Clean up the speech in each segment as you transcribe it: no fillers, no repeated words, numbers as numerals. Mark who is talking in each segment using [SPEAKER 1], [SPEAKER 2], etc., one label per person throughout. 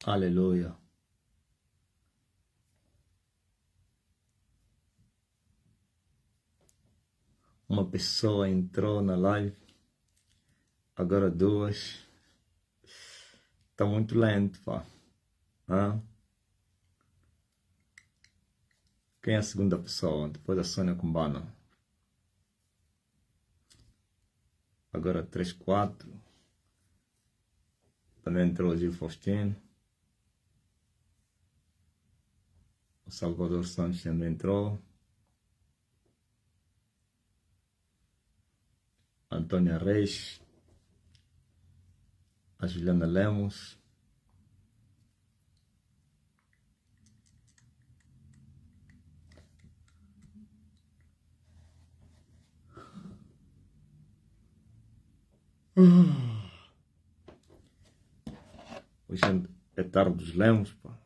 [SPEAKER 1] Aleluia. Uma pessoa entrou na live, agora duas. Tá muito lento, pá. Hã? Quem é a segunda pessoa? Depois da Sônia Cumbana. Agora três, quatro. Também entrou o Gil Faustino. O Salvador Santos também entrou. Antônia Reis. A Juliana Lemos. Hoje é tarde dos Lemos, pá.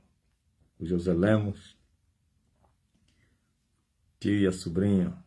[SPEAKER 1] O José Lemos. Tio e a sobrinha.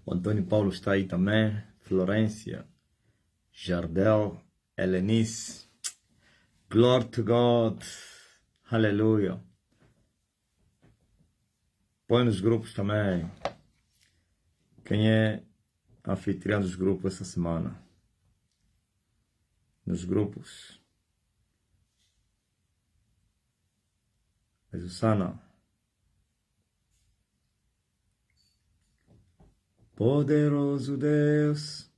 [SPEAKER 1] O Antônio Paulo está aí também. Florência. Jardel. Helenice. Glory to God. Aleluia. Põe nos grupos também. Quem é anfitrião dos grupos essa semana? Nos grupos. A Susana. Poderoso Deus.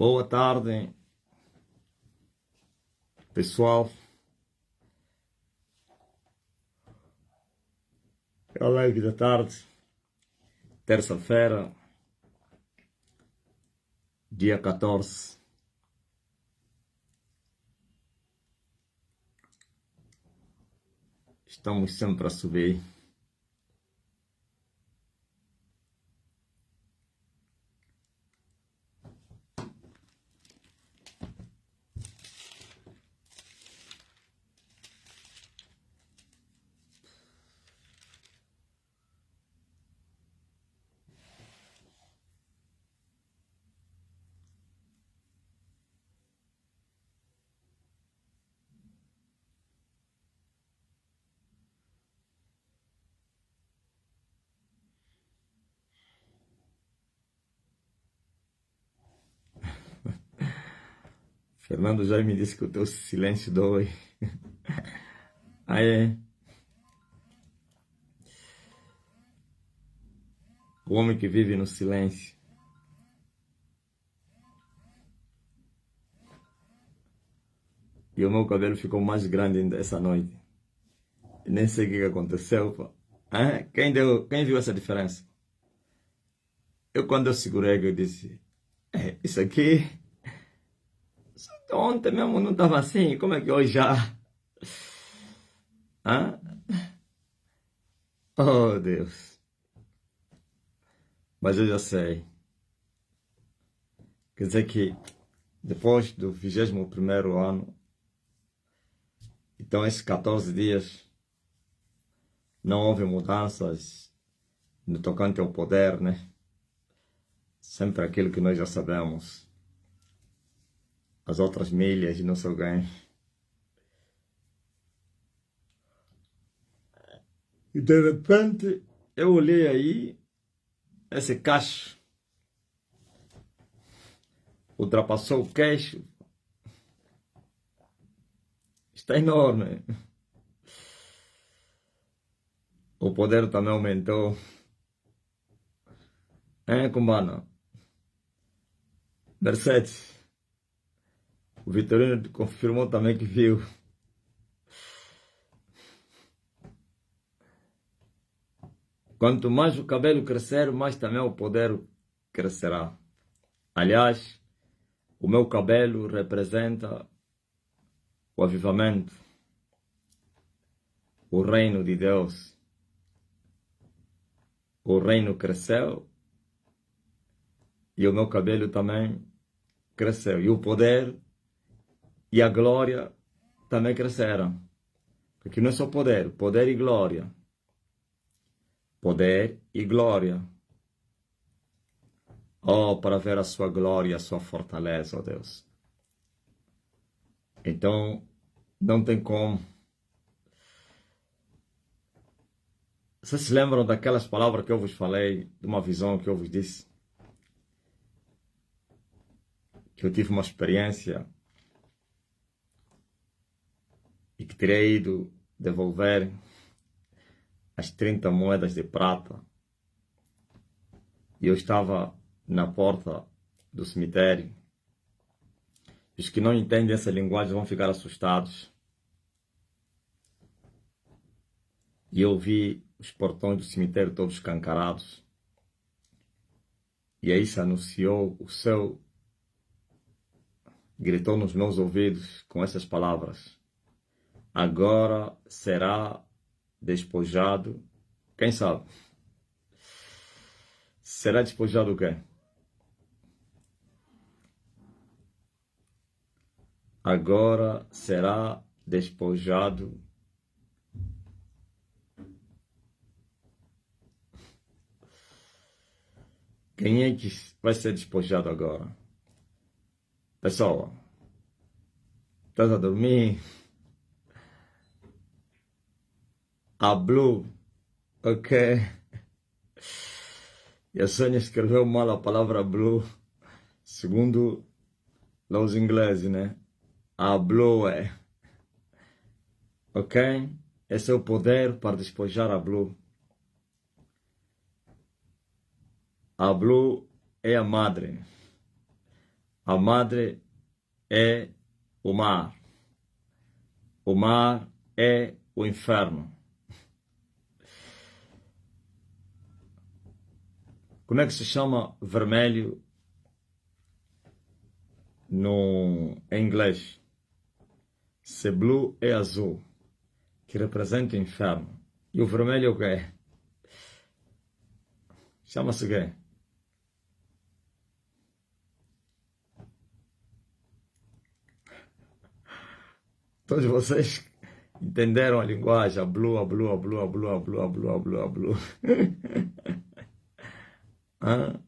[SPEAKER 1] Boa tarde, pessoal. É a live da tarde. Terça-feira, dia 14. Estamos sempre a subir. Fernando já me disse que o teu silêncio dói. Ah, é? O homem que vive no silêncio. E o meu cabelo ficou mais grande ainda essa noite. Nem sei o que aconteceu, pá. Ah, quem viu essa diferença? Quando eu segurei, eu disse, isso aqui, ontem mesmo não estava assim, como é que hoje já? Ah? Oh, Deus. Mas eu já sei. Quer dizer que depois do 21º ano, então esses 14 dias, não houve mudanças no tocante ao poder, né? Sempre aquilo que nós já sabemos. As outras milhas e não sei o quê. E de repente, eu olhei aí, esse cacho ultrapassou o queixo. Está enorme. O poder também aumentou. Cubano? Mercedes. O Vitorino confirmou também que viu. Quanto mais o cabelo crescer, mais também o poder crescerá. Aliás, o meu cabelo representa o avivamento, o reino de Deus. O reino cresceu e o meu cabelo também cresceu. E o poder e a glória também cresceram. Porque não é só poder, poder e glória. Poder e glória. Oh, para ver a sua glória, a sua fortaleza, ó Deus. Então, não tem como. Vocês se lembram daquelas palavras que eu vos falei, de uma visão que eu vos disse? Que eu tive uma experiência e que terei ido devolver as 30 moedas de prata. E eu estava na porta do cemitério. Os que não entendem essa linguagem vão ficar assustados. E eu vi os portões do cemitério todos escancarados. E aí se anunciou, o céu gritou nos meus ouvidos com essas palavras: agora será despojado. Quem sabe? Será despojado o quê? Agora será despojado. Quem é que vai ser despojado agora? Pessoal, estás a dormir? A Blue, ok? E a Sônia escreveu mal a palavra Blue, segundo lá os ingleses, né? A Blue é, ok? Esse é o poder para despojar a Blue. A Blue é a madre. A madre é o mar. O mar é o inferno. Como é que se chama vermelho em inglês? Se blue é azul, que representa o inferno. E o vermelho é o quê? Chama-se quê? Todos vocês entenderam a linguagem? A blue, a blue, a blue, a blue, a blue, a blue, a blue, a blue. Ah?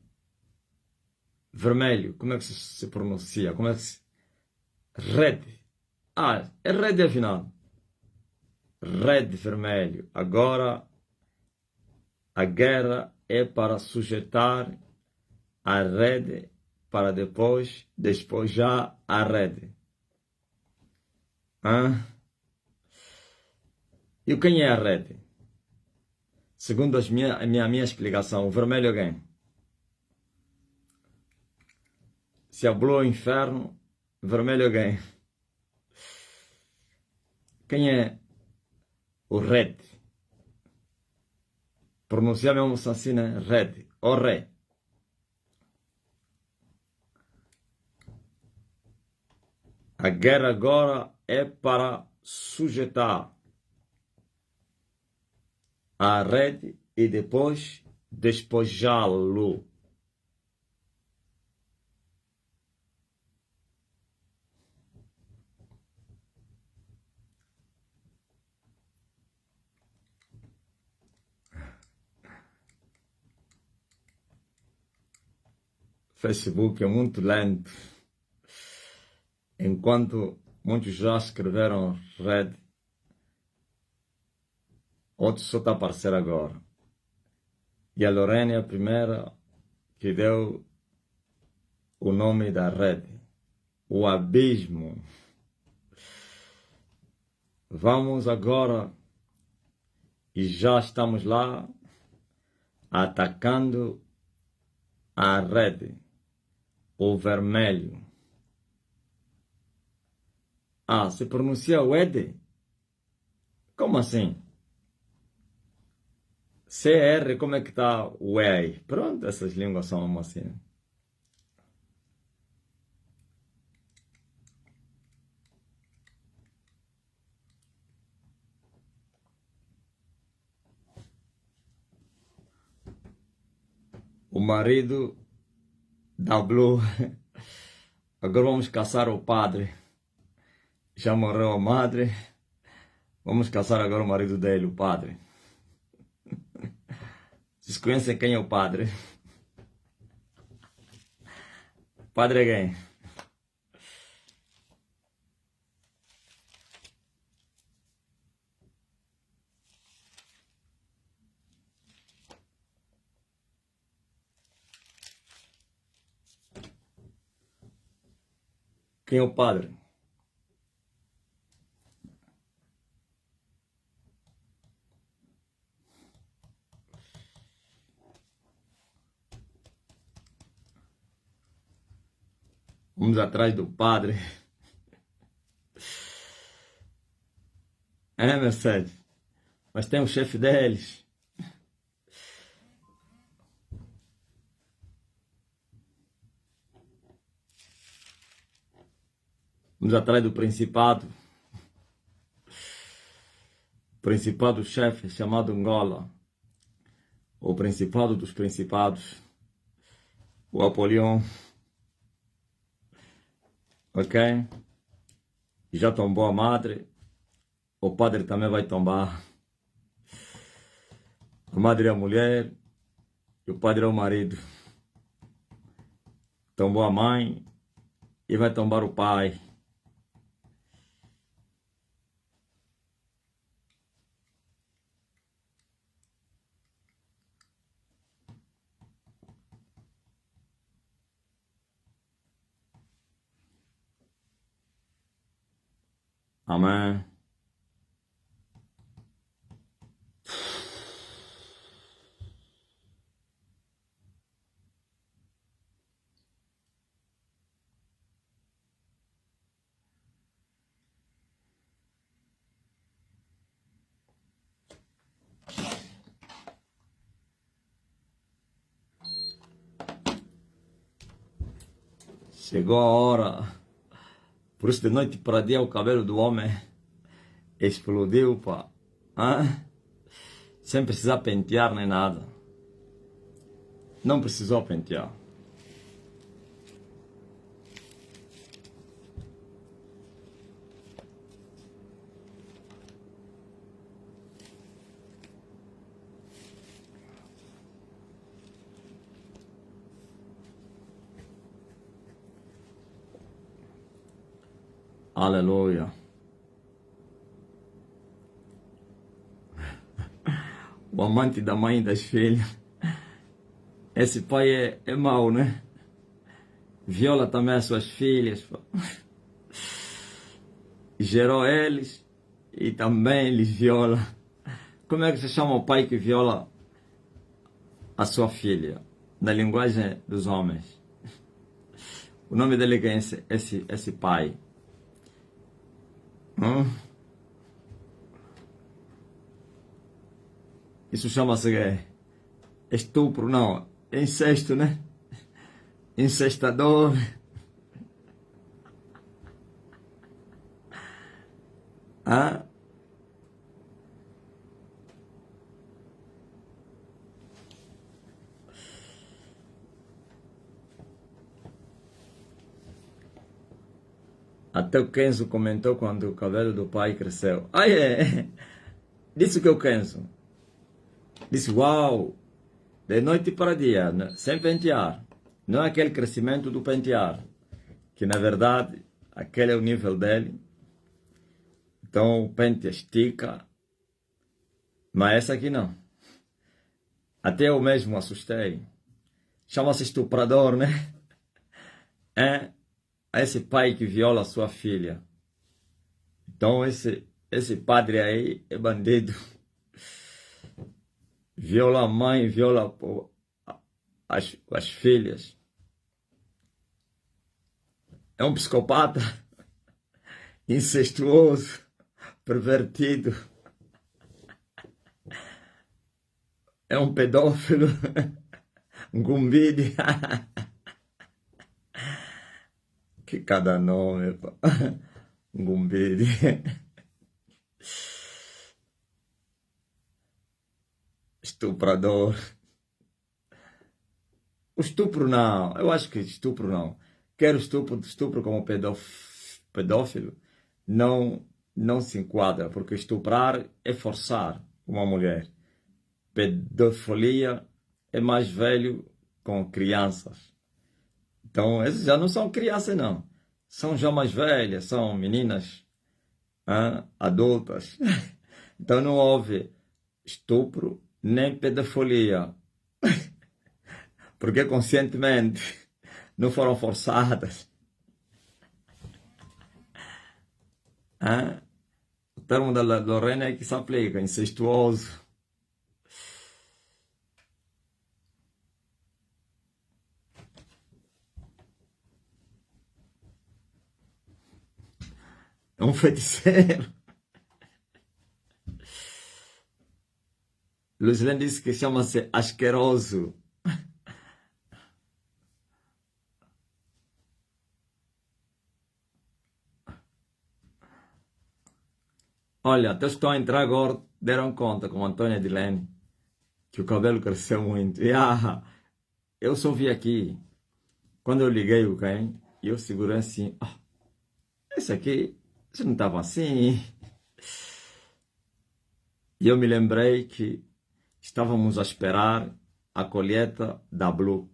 [SPEAKER 1] Vermelho, como é que se pronuncia? Como é que se... Red. Ah, é red afinal. Red, vermelho. Agora, a guerra é para sujeitar a rede para depois despojar a rede. Ah? E quem é a rede? Segundo a minha explicação, o vermelho é quem? Se hablou o inferno, vermelho é quem? Quem é o red? Pronunciar mesmo assim, né? Red. O ré. A guerra agora é para sujeitar a rede e depois despojá-lo. Facebook é muito lento. Enquanto muitos já escreveram red, outros só está a aparecer agora. E a Lorena é a primeira que deu o nome da rede. O abismo. Vamos agora, e já estamos lá, atacando a rede. O vermelho. Ah, se pronuncia Wede? Como assim? CR, como é que tá o E aí? Pronto, essas línguas são assim. O marido da Blue. Agora vamos caçar o padre. Já morreu a madre. Vamos caçar agora o marido dele, o padre. Vocês conhecem quem é o padre? O padre é quem? Quem é o padre? Vamos atrás do padre. É, Mercedes? Mas tem o chefe deles. Vamos atrás do principado. O principado chefe chamado Angola. O principado dos principados. O Apolion. Ok? Já tombou a madre. O padre também vai tombar. A madre é a mulher. E o padre é o marido. Tombou a mãe. E vai tombar o pai. Amém. Chegou a hora. Por isso de noite para dia o cabelo do homem explodiu, pá. Hã? Sem precisar pentear nem nada. Não precisou pentear. Aleluia. O amante da mãe e das filhas. Esse pai é mau, né? Viola também as suas filhas. Pá. gerou eles e também lhes viola. Como é que se chama o pai que viola a sua filha? Na linguagem dos homens. O nome dele é esse pai. Isso chama-se estupro, não. Incesto, né? Incestador. Ah? Até o Kenzo comentou quando o cabelo do pai cresceu. Ah, é? Disse que o Kenzo. Disse, uau, de noite para dia, né? Sem pentear. Não é aquele crescimento do pentear. Que na verdade, aquele é o nível dele. Então o pente estica. Mas essa aqui não. Até eu mesmo assustei. Chama-se estuprador, né? É esse pai que viola a sua filha. Então esse padre aí é bandido. Viola a mãe, viola as filhas. É um psicopata, incestuoso, pervertido. É um pedófilo, um gumbide. Que cada nome, pá. Um gumbide. Estuprador. O estupro não, eu acho que estupro não. Quero estupro como pedófilo, não se enquadra, porque estuprar é forçar uma mulher. Pedofilia é mais velho com crianças. Então, esses já não são crianças, não. São já mais velhas, são meninas adultas. Então, não houve estupro nem pedofilia. Porque conscientemente não foram forçadas. O termo da Lorena é que se aplica, incestuoso. É um feiticeiro. Luiz disse que chama-se asqueroso. Olha, até estão a entrar agora, deram conta, como Antônia Edilene, que o cabelo cresceu muito. E eu só vi aqui, quando eu liguei o quem, eu segurei assim, esse aqui, isso não estava assim. E eu me lembrei que estávamos a esperar a colheita da Blue,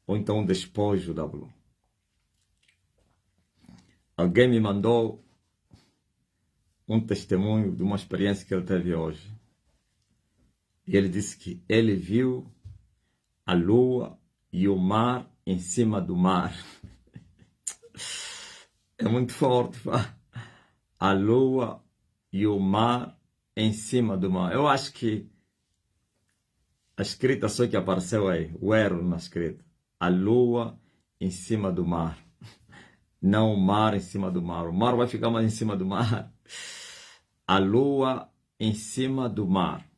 [SPEAKER 1] ou então o despojo da Blue. Alguém me mandou um testemunho de uma experiência que ele teve hoje. E ele disse que ele viu a lua e o mar em cima do mar. É muito forte, pá. A lua e o mar em cima do mar. Eu acho que a escrita só que apareceu aí, o erro na escrita. A lua em cima do mar. Não o mar em cima do mar. O mar vai ficar mais em cima do mar. A lua em cima do mar.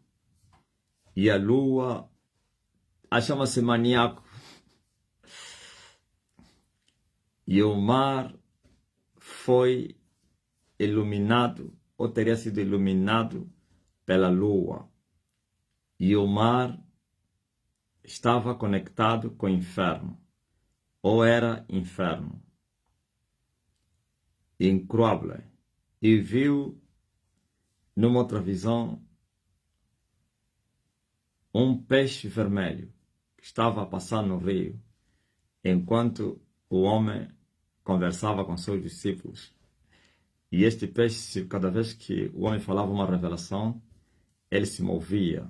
[SPEAKER 1] E a lua chama-se maníaco. E o mar foi iluminado, ou teria sido iluminado pela lua. E o mar estava conectado com o inferno, ou era inferno. Incrível. E viu, numa outra visão, um peixe vermelho que estava a passar no rio, enquanto o homem conversava com seus discípulos. E este peixe, cada vez que o homem falava uma revelação, ele se movia.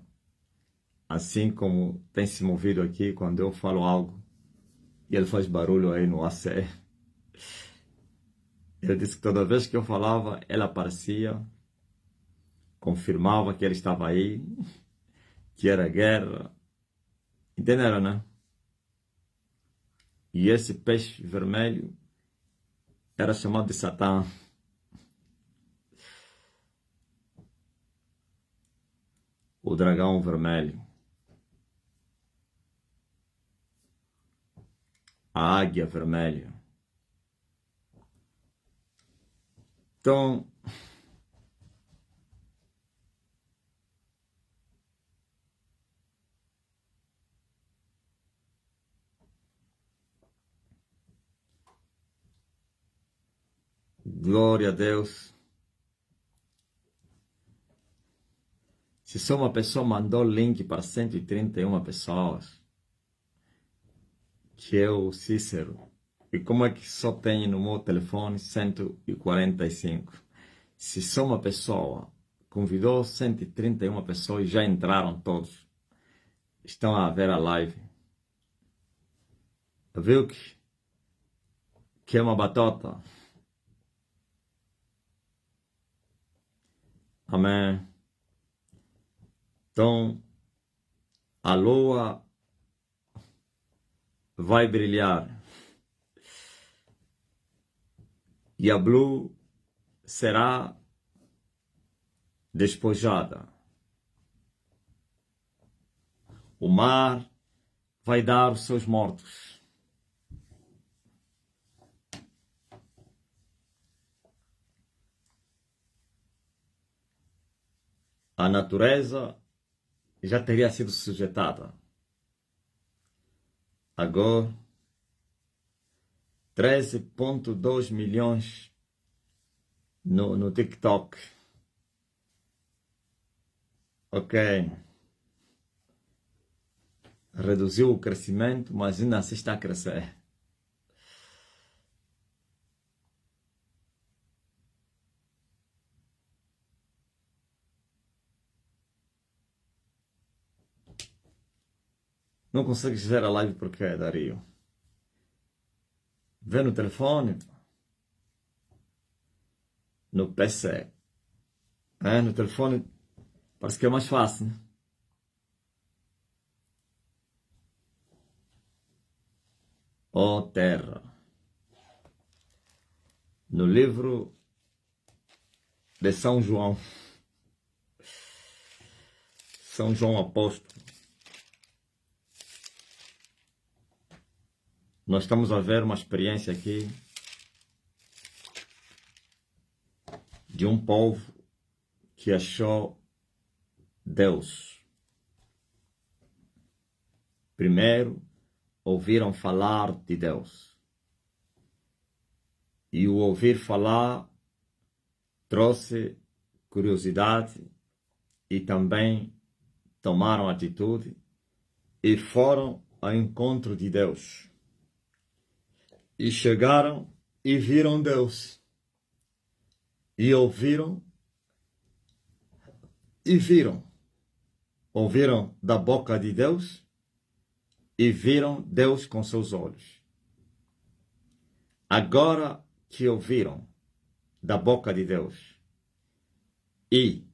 [SPEAKER 1] Assim como tem se movido aqui quando eu falo algo e ele faz barulho aí no AC. Eu disse que toda vez que eu falava, ela aparecia, confirmava que ele estava aí, que era guerra. Entenderam, né? E esse peixe vermelho era chamado de Satã. O dragão vermelho. A águia vermelha. Então, glória a Deus. Se só uma pessoa mandou link para 131 pessoas, que é o Cícero, e como é que só tem no meu telefone 145? Se só uma pessoa convidou 131 pessoas e já entraram todos, estão a ver a live. Viu que é uma batota? Amém. Então, a lua vai brilhar e a Blue será despojada. O mar vai dar os seus mortos. A natureza já teria sido sujeitada. Agora, 13,2 milhões no TikTok. Ok. Reduziu o crescimento, mas ainda assim está a crescer. Não consegues ver a live porque, Dario? Vê no telefone, no PC. No telefone parece que é mais fácil, né? Ó terra. No livro de São João. São João Apóstolo. Nós estamos a ver uma experiência aqui de um povo que achou Deus. Primeiro, ouviram falar de Deus. E o ouvir falar trouxe curiosidade e também tomaram atitude e foram ao encontro de Deus. E chegaram e viram Deus. E ouviram e viram. Ouviram da boca de Deus e viram Deus com seus olhos. Agora que ouviram da boca de Deus, e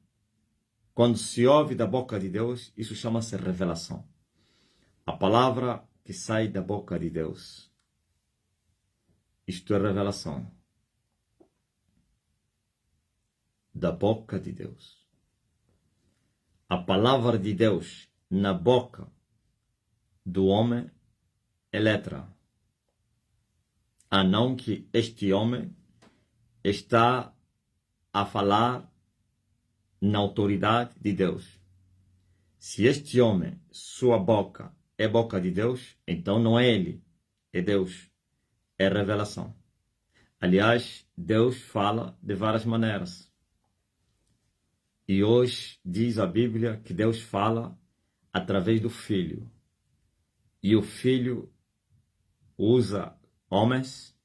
[SPEAKER 1] quando se ouve da boca de Deus, isso chama-se revelação. A palavra que sai da boca de Deus. Isto é revelação. Da boca de Deus. A palavra de Deus na boca do homem é letra. A não que este homem está a falar na autoridade de Deus. Se este homem, sua boca, é boca de Deus, então não é ele, é Deus. É revelação. Aliás, Deus fala de várias maneiras. E hoje diz a Bíblia que Deus fala através do Filho. E o Filho usa homens,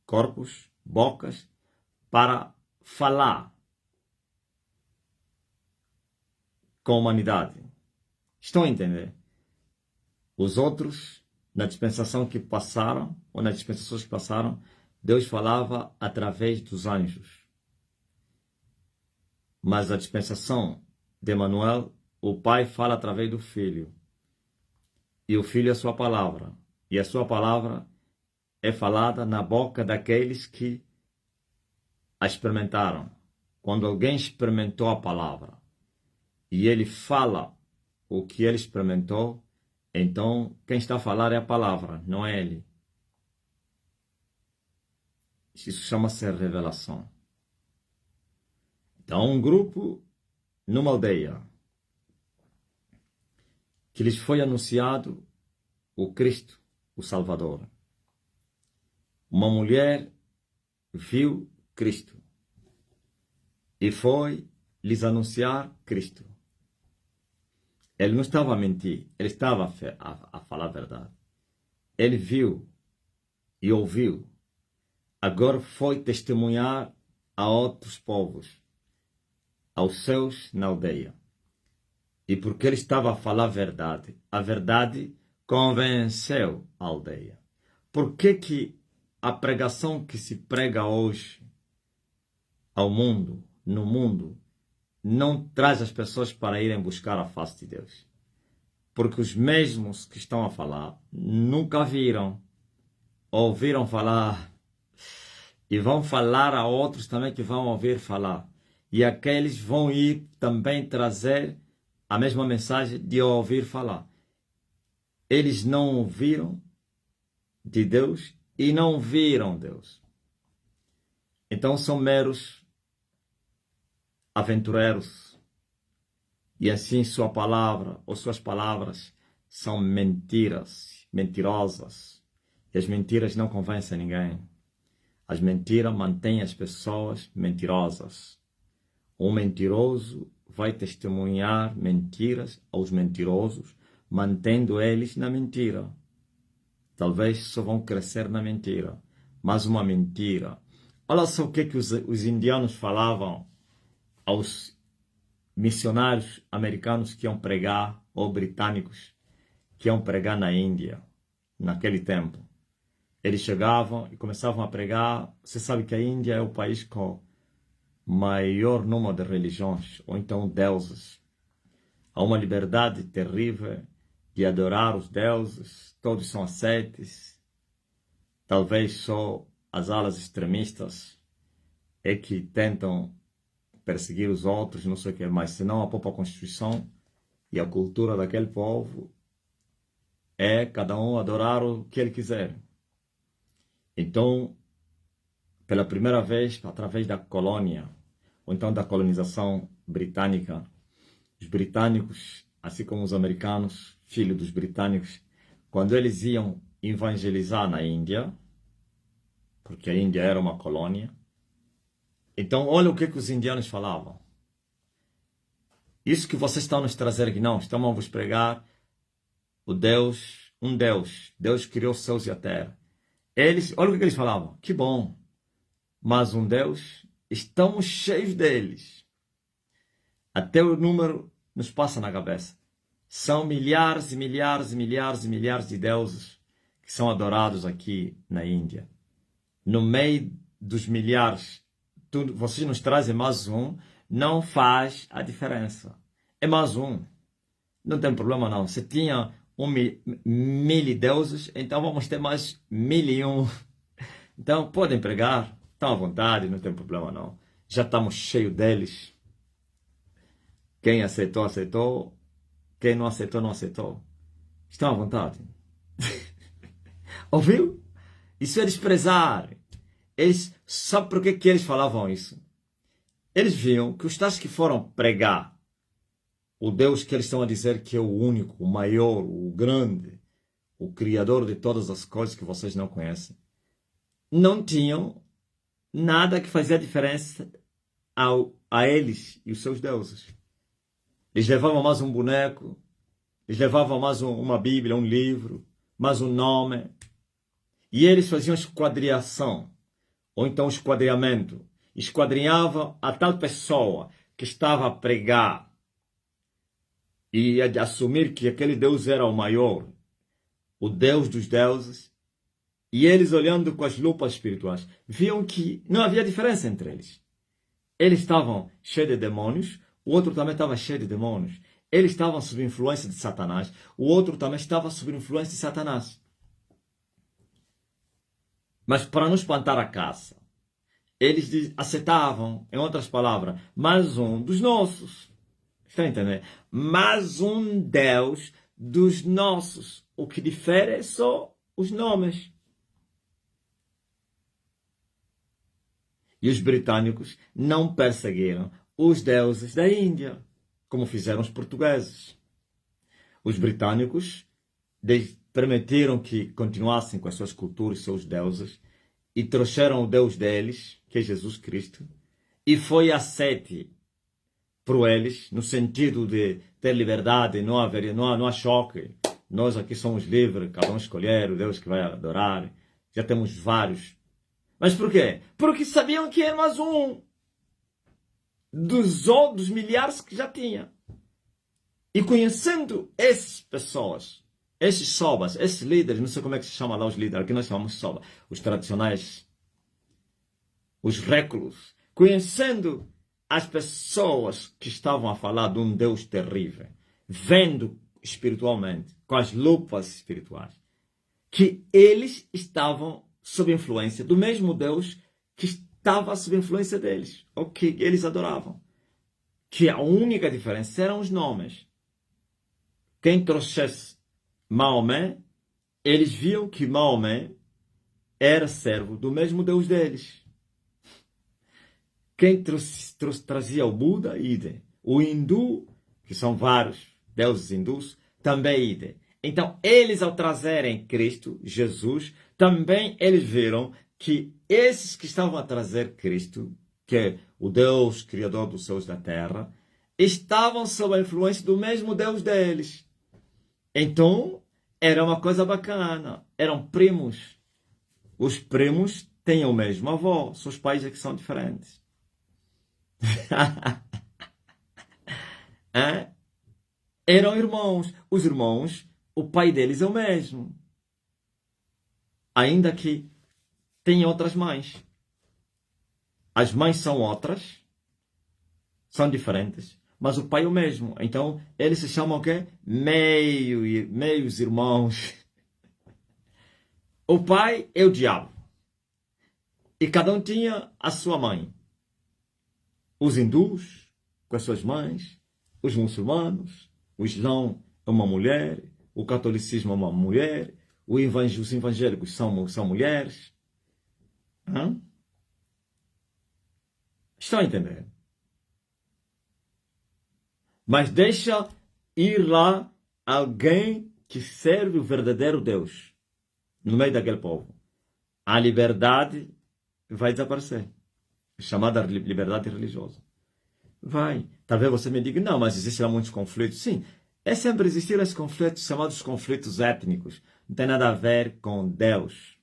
[SPEAKER 1] corpos, bocas, para falar com a humanidade. Estão a entender? Os outros, na dispensação que passaram, ou nas dispensações que passaram, Deus falava através dos anjos. Mas a dispensação de Emanuel, o Pai fala através do Filho. E o Filho é a sua palavra. E a sua palavra é falada na boca daqueles que a experimentaram. Quando alguém experimentou a palavra e ele fala o que ele experimentou, então quem está a falar é a palavra, não é ele. Isso chama-se revelação. Então, um grupo numa aldeia que lhes foi anunciado o Cristo, o Salvador. Uma mulher viu Cristo e foi lhes anunciar Cristo. Ele não estava a mentir, ele estava a falar a verdade. Ele viu e ouviu. Agora foi testemunhar a outros povos, aos seus na aldeia. E porque ele estava a falar a verdade convenceu a aldeia. Por que a pregação que se prega hoje ao mundo, no mundo, não traz as pessoas para irem buscar a face de Deus? Porque os mesmos que estão a falar nunca viram, ouviram falar e vão falar a outros também que vão ouvir falar. E aqueles vão ir também trazer a mesma mensagem de ouvir falar. Eles não ouviram de Deus e não viram Deus. Então são meros aventureiros. E assim sua palavra ou suas palavras são mentiras, mentirosas. E as mentiras não convencem ninguém. As mentiras mantêm as pessoas mentirosas. Um mentiroso vai testemunhar mentiras aos mentirosos, mantendo eles na mentira. Talvez só vão crescer na mentira. Mas uma mentira. Olha só o que os indianos falavam aos missionários americanos que iam pregar, ou britânicos que iam pregar na Índia, naquele tempo. Eles chegavam e começavam a pregar. Você sabe que a Índia é o país com maior número de religiões, ou então deuses. Há uma liberdade terrível de adorar os deuses, todos são ascetes. Talvez só as alas extremistas é que tentam perseguir os outros, não sei o que, mas senão a própria Constituição e a cultura daquele povo é cada um adorar o que ele quiser. Então, pela primeira vez, através da colônia, ou então da colonização britânica, os britânicos, assim como os americanos, filhos dos britânicos, quando eles iam evangelizar na Índia, porque a Índia era uma colônia, então olha o que os indianos falavam. Isso que vocês estão nos trazer aqui, não, estamos a vos pregar o Deus, um Deus. Deus criou os céus e a terra. Eles, olha o que eles falavam, que bom, mas um Deus, estamos cheios deles. Até o número nos passa na cabeça. São milhares e milhares e milhares e milhares de deuses que são adorados aqui na Índia. No meio dos milhares, vocês nos trazem mais um, não faz a diferença. É mais um. Não tem problema não. Se tinha mil deuses, então vamos ter mais 1001. Então podem pregar, estão à vontade, não tem problema não. Já estamos cheios deles. Quem aceitou, aceitou. Quem não aceitou, não aceitou. Estão à vontade. Ouviu? Isso é desprezar. Eles, sabe por que eles falavam isso? Eles viam que os tais que foram pregar o Deus que eles estão a dizer que é o único, o maior, o grande, o criador de todas as coisas que vocês não conhecem, não tinham nada que fazia diferença a eles e os seus deuses. Eles levavam mais um boneco, eles levavam mais uma Bíblia, um livro, mais um nome. E eles faziam esquadriação, ou então esquadriamento. Esquadrinhavam a tal pessoa que estava a pregar e a assumir que aquele Deus era o maior, o Deus dos deuses. E eles, olhando com as lupas espirituais, viam que não havia diferença entre eles. Eles estavam cheios de demônios, o outro também estava cheio de demônios. Eles estavam sob influência de Satanás, o outro também estava sob influência de Satanás. Mas para não espantar a caça, eles aceitavam, em outras palavras, mais um dos nossos. Está a entender? Mais um Deus dos nossos. O que difere é só os nomes. E os britânicos não perseguiram os deuses da Índia, como fizeram os portugueses. Os britânicos permitiram que continuassem com as suas culturas, seus deuses, e trouxeram o Deus deles, que é Jesus Cristo, e foi aceite por eles, no sentido de ter liberdade, não há choque. Nós aqui somos livres, cada um escolher o Deus que vai adorar. Já temos vários. Mas por quê? Porque sabiam que era mais um dos milhares que já tinha. E conhecendo essas pessoas, esses sobas, esses líderes, não sei como é que se chama lá os líderes, aqui nós chamamos soba, os tradicionais, os réculos, conhecendo as pessoas que estavam a falar de um Deus terrível, vendo espiritualmente, com as lupas espirituais, que eles estavam sob influência do mesmo Deus que estava sob influência deles, ou que eles adoravam. Que a única diferença eram os nomes. Quem trouxesse Maomé, eles viam que Maomé era servo do mesmo Deus deles. Quem trazia o Buda, idem. O hindu, que são vários deuses hindus, também idem. Então, eles ao trazerem Cristo, Jesus, também eles viram que esses que estavam a trazer Cristo, que é o Deus criador dos céus e da terra, estavam sob a influência do mesmo Deus deles. Então, era uma coisa bacana. Eram primos. Os primos têm o mesmo avô, só os pais é que são diferentes. Eram irmãos. Os irmãos, o pai deles é o mesmo. Ainda que tenham outras mães. As mães são outras, são diferentes, mas o pai é o mesmo. Então, eles se chamam o quê? Meios irmãos. O pai é o diabo. E cada um tinha a sua mãe. Os hindus, com as suas mães, os muçulmanos, o islão é uma mulher, o catolicismo é uma mulher, os evangélicos são mulheres. Estão a entender? Mas deixa ir lá alguém que serve o verdadeiro Deus no meio daquele povo. A liberdade vai desaparecer. Chamada liberdade religiosa. Vai. Talvez você me diga, não, mas existem muitos conflitos. Sim, sempre existiram esses conflitos chamados conflitos étnicos. Não tem nada a ver com Deus.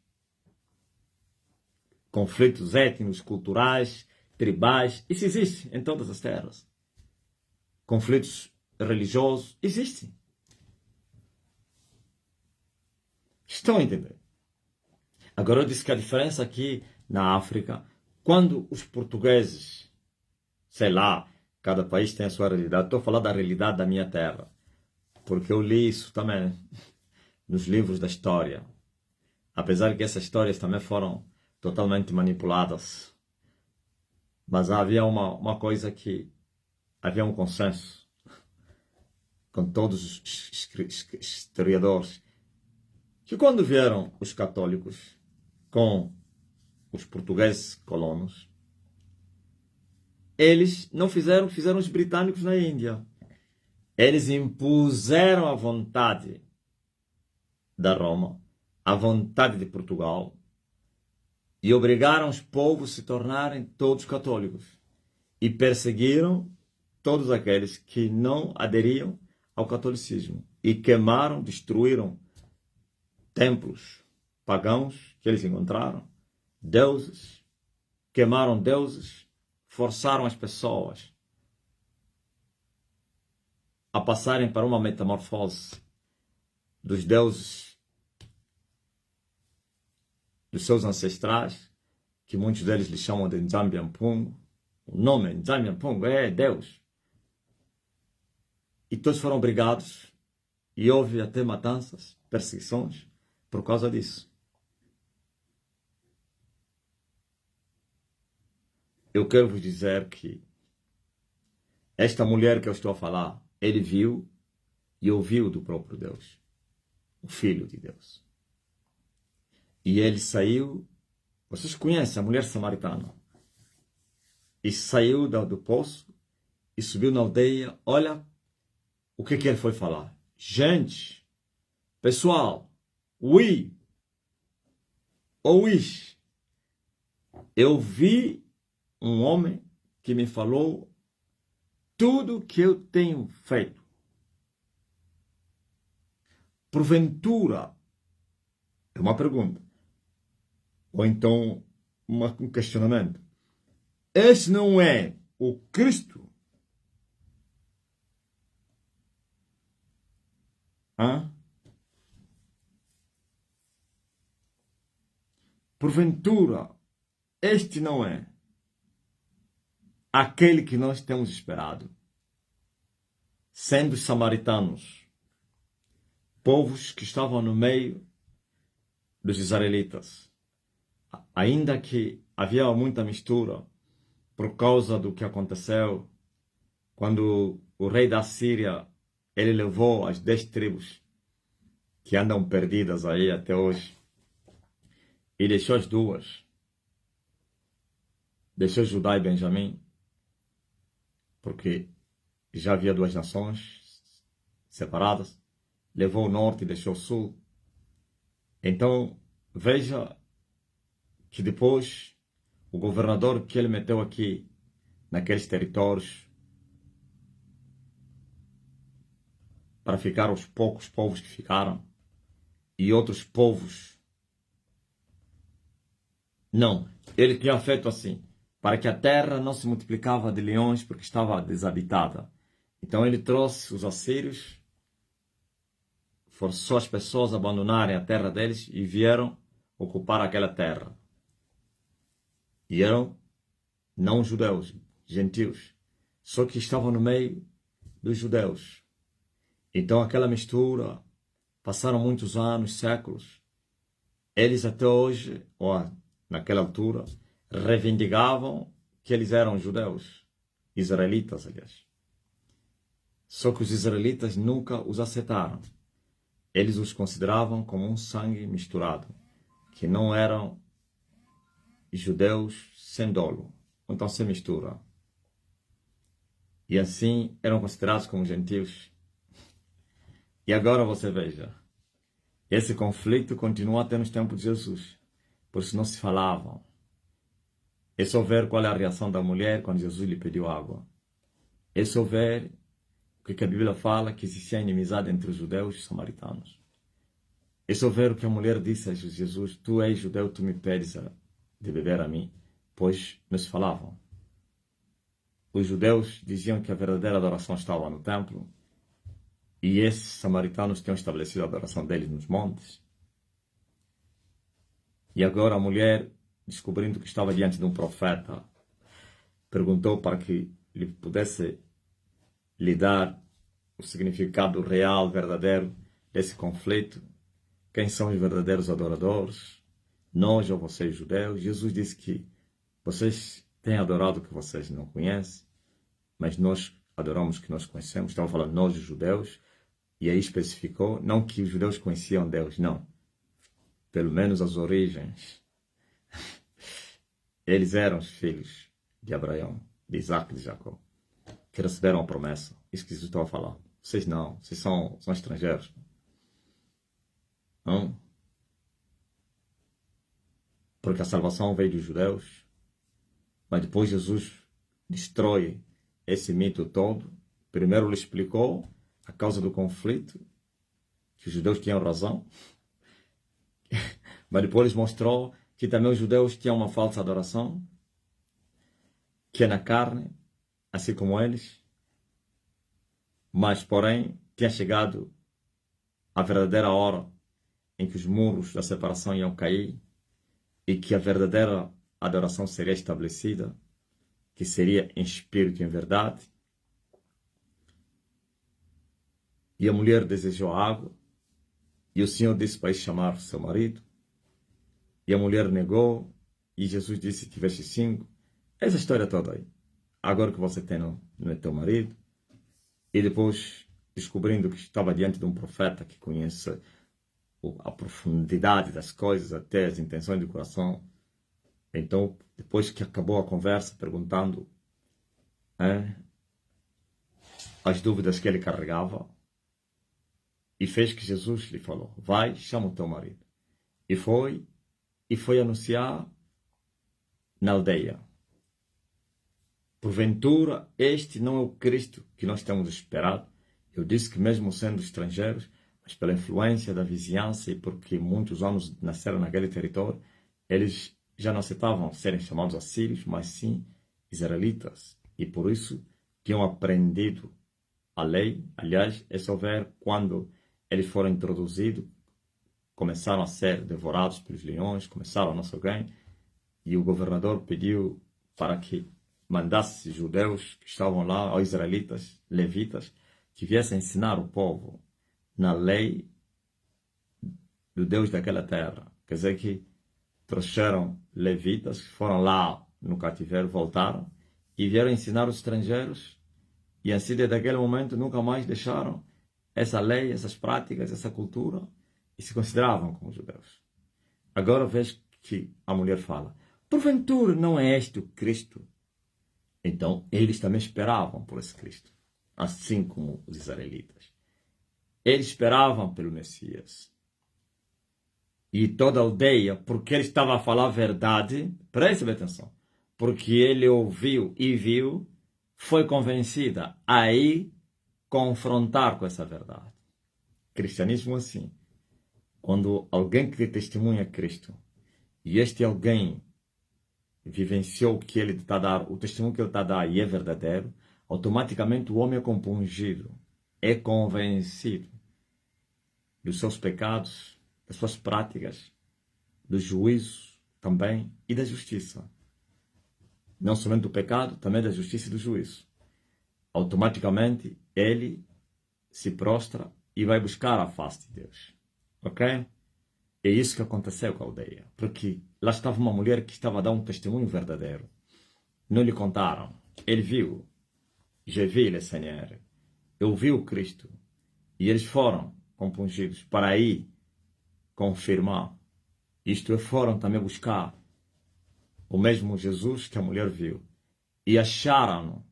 [SPEAKER 1] Conflitos étnicos, culturais, tribais. Isso existe em todas as terras. Conflitos religiosos existem. Estão a entender? Agora eu disse que a diferença aqui na África, quando os portugueses, sei lá, cada país tem a sua realidade. Estou a falar da realidade da minha terra, porque eu li isso também nos livros da história. Apesar que essas histórias também foram totalmente manipuladas. Mas havia uma coisa que havia um consenso com todos os historiadores, que quando vieram os católicos com os portugueses colonos, eles não fizeram o que fizeram os britânicos na Índia. Eles impuseram a vontade da Roma, a vontade de Portugal, e obrigaram os povos a se tornarem todos católicos. E perseguiram todos aqueles que não aderiam ao catolicismo. E queimaram, destruíram templos pagãos que eles encontraram, deuses, queimaram deuses, forçaram as pessoas a passarem para uma metamorfose dos deuses dos seus ancestrais, que muitos deles lhe chamam de Njambiampung. O nome Njambiampung é Deus. E todos foram brigados e houve até matanças, perseguições por causa disso. Eu quero vos dizer que esta mulher que eu estou a falar, ele viu e ouviu do próprio Deus, o Filho de Deus. E ele saiu, vocês conhecem a mulher samaritana, e saiu do poço e subiu na aldeia. Olha o que ele foi falar. Gente, pessoal, oui, ouis, eu vi um homem que me falou tudo que eu tenho feito. Porventura, é uma pergunta, ou então um questionamento. Esse não é o Cristo? Hã? Porventura, este não é aquele que nós temos esperado, sendo samaritanos, povos que estavam no meio dos israelitas, ainda que havia muita mistura por causa do que aconteceu quando o rei da Síria ele levou as 10 tribos que andam perdidas aí até hoje e deixou as duas, deixou Judá e Benjamim, porque já havia duas nações separadas, levou o norte e deixou o sul. Então, veja que depois o governador que ele meteu aqui, naqueles territórios, para ficar os poucos povos que ficaram, e outros povos, não, ele tinha feito assim, para que a terra não se multiplicava de leões porque estava desabitada. Então ele trouxe os assírios, forçou as pessoas a abandonarem a terra deles e vieram ocupar aquela terra. E eram não judeus, gentios, só que estavam no meio dos judeus. Então aquela mistura, passaram muitos anos, séculos. Eles até hoje, ou naquela altura, reivindicavam que eles eram judeus, israelitas, aliás. Só que os israelitas nunca os aceitaram. Eles os consideravam como um sangue misturado, que não eram judeus sem dolo, então sem mistura. E assim eram considerados como gentios. E agora você veja, esse conflito continua até nos tempos de Jesus, por isso não se falavam. É só ver qual é a reação da mulher quando Jesus lhe pediu água. É só ver o que a Bíblia fala, que existia inimizade entre os judeus e os samaritanos. É só ver o que a mulher disse a Jesus: tu és judeu, tu me pedes de beber a mim, pois nos falavam. Os judeus diziam que a verdadeira adoração estava no templo, e esses samaritanos tinham estabelecido a adoração deles nos montes. E agora a mulher, descobrindo que estava diante de um profeta, perguntou para que lhe pudesse lhe dar o significado real, verdadeiro desse conflito. Quem são os verdadeiros adoradores? Nós ou vocês, judeus? Jesus disse que vocês têm adorado o que vocês não conhecem, mas nós adoramos o que nós conhecemos. Estava falando nós, os judeus, e aí especificou, não que os judeus conheciam Deus, não. Pelo menos as origens. Eles eram os filhos de Abraão, de Isaac e de Jacó, que receberam a promessa. Isso que Jesus estava a falar. Vocês não, vocês são estrangeiros. Não? Porque a salvação veio dos judeus, mas depois Jesus destrói esse mito todo. Primeiro ele explicou a causa do conflito, que os judeus tinham razão, mas depois ele mostrou que também os judeus tinham uma falsa adoração, que é na carne, assim como eles, mas porém tinha chegado a verdadeira hora em que os muros da separação iam cair e que a verdadeira adoração seria estabelecida, que seria em espírito e em verdade. E a mulher desejou água, e o Senhor disse para ir chamar seu marido, e a mulher negou, e Jesus disse: tiveste 5. Essa história toda aí. Agora que você tem, não é teu marido. E depois, descobrindo que estava diante de um profeta que conhece a profundidade das coisas, até as intenções do coração. Então, depois que acabou a conversa, perguntando as dúvidas que ele carregava, e fez que Jesus lhe falou: vai, chama o teu marido. E foi anunciar na aldeia: porventura, este não é o Cristo que nós temos esperado. Eu disse que mesmo sendo estrangeiros, mas pela influência da vizinhança e porque muitos homens nasceram naquele território, eles já não aceitavam serem chamados assírios, mas sim israelitas. E por isso tinham aprendido a lei. Aliás, é só ver quando eles foram introduzidos, começaram a ser devorados pelos leões, começaram a não sei quem, e o governador pediu para que mandasse judeus que estavam lá, aos israelitas, levitas, que viessem ensinar o povo na lei do Deus daquela terra. Quer dizer que trouxeram levitas que foram lá no cativeiro, voltaram e vieram ensinar os estrangeiros, e assim desde aquele momento nunca mais deixaram essa lei, essas práticas, essa cultura, e se consideravam como judeus. Agora vejo que a mulher fala: porventura não é este o Cristo? Então eles também esperavam por esse Cristo, assim como os israelitas. Eles esperavam pelo Messias. E toda a aldeia, porque ele estava a falar a verdade, preste atenção, porque ele ouviu e viu, foi convencida a ir confrontar com essa verdade. Cristianismo assim. Quando alguém que testemunha Cristo, e este alguém vivenciou o que ele está a dar, o testemunho que ele está a dar e é verdadeiro, automaticamente o homem é compungido, é convencido dos seus pecados, das suas práticas, do juízo também e da justiça. Não somente do pecado, também da justiça e do juízo. Automaticamente ele se prostra e vai buscar a face de Deus. Ok? É isso que aconteceu com a aldeia. Porque lá estava uma mulher que estava a dar um testemunho verdadeiro. Não lhe contaram. Ele viu. Je vi le Seigneur. Eu vi o Cristo. E eles foram compungidos para ir confirmar. Isto é, foram também buscar o mesmo Jesus que a mulher viu. E acharam-no.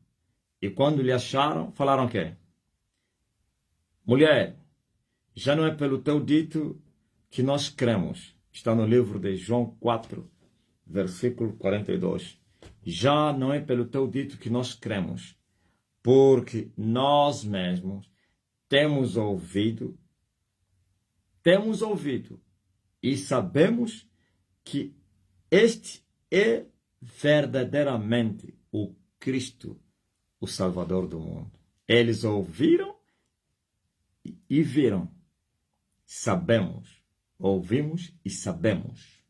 [SPEAKER 1] E quando lhe acharam, falaram o quê? Mulher, já não é pelo teu dito que nós cremos. Está no livro de João 4, versículo 42. Já não é pelo teu dito que nós cremos, porque nós mesmos temos ouvido e sabemos que este é verdadeiramente o Cristo, o Salvador do mundo. Eles ouviram e viram. Sabemos. Ouvimos e sabemos.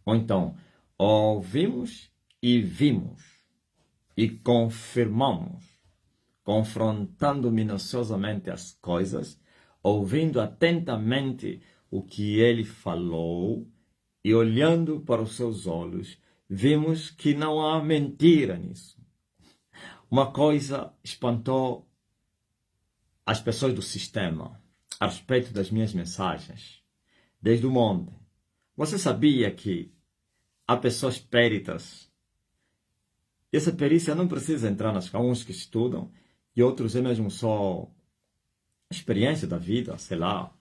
[SPEAKER 1] Ou então, ouvimos e vimos. E confirmamos. Confrontando minuciosamente as coisas, ouvindo atentamente o que ele falou e olhando para os seus olhos, vimos que não há mentira nisso. Uma coisa espantou as pessoas do sistema a respeito das minhas mensagens, desde o monte. Você sabia que há pessoas peritas? Essa perícia não precisa entrar nas uns que estudam e outros é mesmo só experiência da vida, sei lá.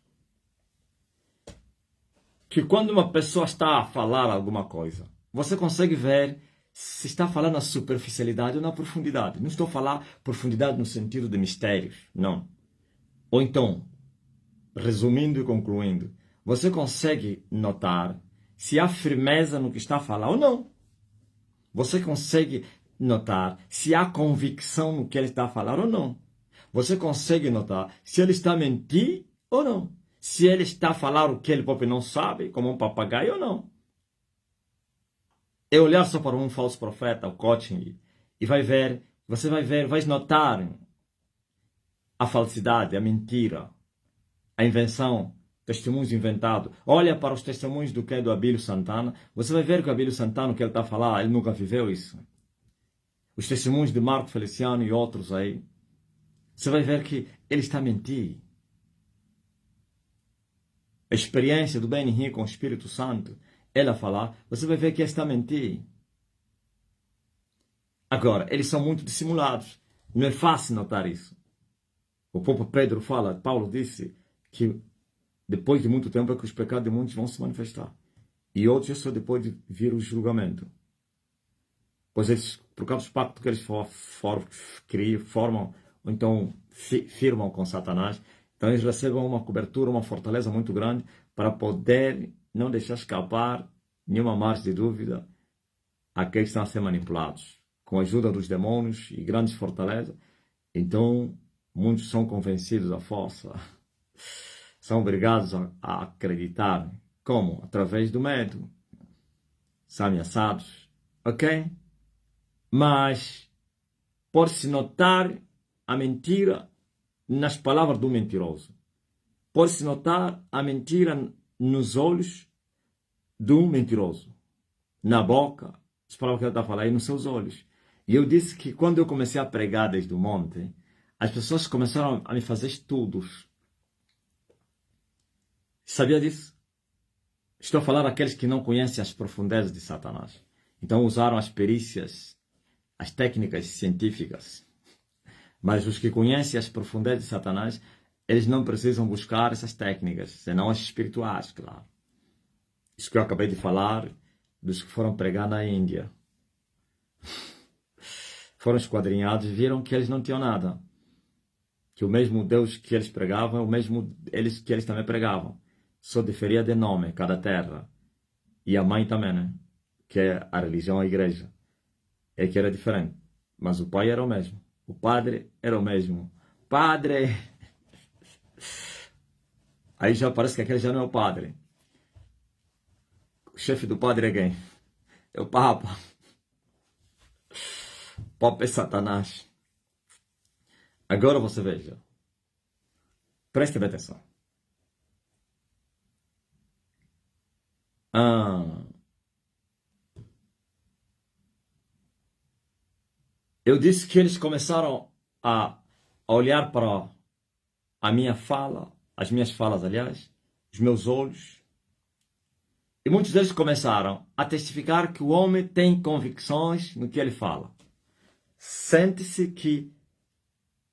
[SPEAKER 1] Que quando uma pessoa está a falar alguma coisa, você consegue ver se está falando na superficialidade ou na profundidade. Não estou a falar profundidade no sentido de mistérios, não. Ou então, resumindo e concluindo, você consegue notar se há firmeza no que está a falar ou não. Você consegue notar se há convicção no que ele está a falar ou não. Você consegue notar se ele está a mentir ou não. se ele está a falar o que ele próprio não sabe, como um papagaio ou não. É olhar só para um falso profeta, o coaching, e vai ver, você vai ver, vai notar a falsidade, a mentira, a invenção, testemunhos inventados. Olha para os testemunhos do que é do Abílio Santana, você vai ver que o Abílio Santana, o que ele está a falar, ele nunca viveu isso. Os testemunhos de Marco Feliciano e outros aí, você vai ver que ele está a mentir. A experiência do Benny com o Espírito Santo, ele a falar, você vai ver que ele está a mentir. Agora, eles são muito dissimulados. Não é fácil notar isso. O próprio Pedro fala, Paulo disse que depois de muito tempo é que os pecados de muitos vão se manifestar. E outros é só depois de vir o julgamento. Pois eles, por causa dos pactos que eles formam, ou então firmam com Satanás, então eles recebem uma cobertura, uma fortaleza muito grande para poder não deixar escapar nenhuma margem de dúvida àqueles que estão a ser manipulados. Com a ajuda dos demônios e grandes fortalezas, então muitos são convencidos à força. São obrigados a acreditar. Como? Através do medo. São ameaçados. Ok? Mas pode-se notar a mentira nas palavras do mentiroso. Pode-se notar a mentira nos olhos do mentiroso. Na boca, as palavras que ele está a falar, e nos seus olhos. E eu disse que quando eu comecei a pregar desde o monte, as pessoas começaram a me fazer estudos. Sabia disso? Estou a falar daqueles que não conhecem as profundezas de Satanás. Então usaram as perícias, as técnicas científicas. Mas os que conhecem as profundezas de Satanás, eles não precisam buscar essas técnicas, senão as espirituais, claro. Isso que eu acabei de falar dos que foram pregar na Índia. Foram esquadrinhados e viram que eles não tinham nada. Que o mesmo Deus que eles pregavam é o mesmo que eles também pregavam. Só diferia de nome, cada terra. E a mãe também, né? Que é a religião, a igreja. É que era diferente. Mas o pai era o mesmo. O padre era o mesmo. Padre! Aí já parece que aquele já não é o padre. O chefe do padre é quem? É o Papa. O Papa é Satanás. Agora você veja. Preste bem atenção. Eu disse que eles começaram a olhar para a minha fala, as minhas falas, aliás, os meus olhos. E muitos deles começaram a testificar que o homem tem convicções no que ele fala. Sente-se que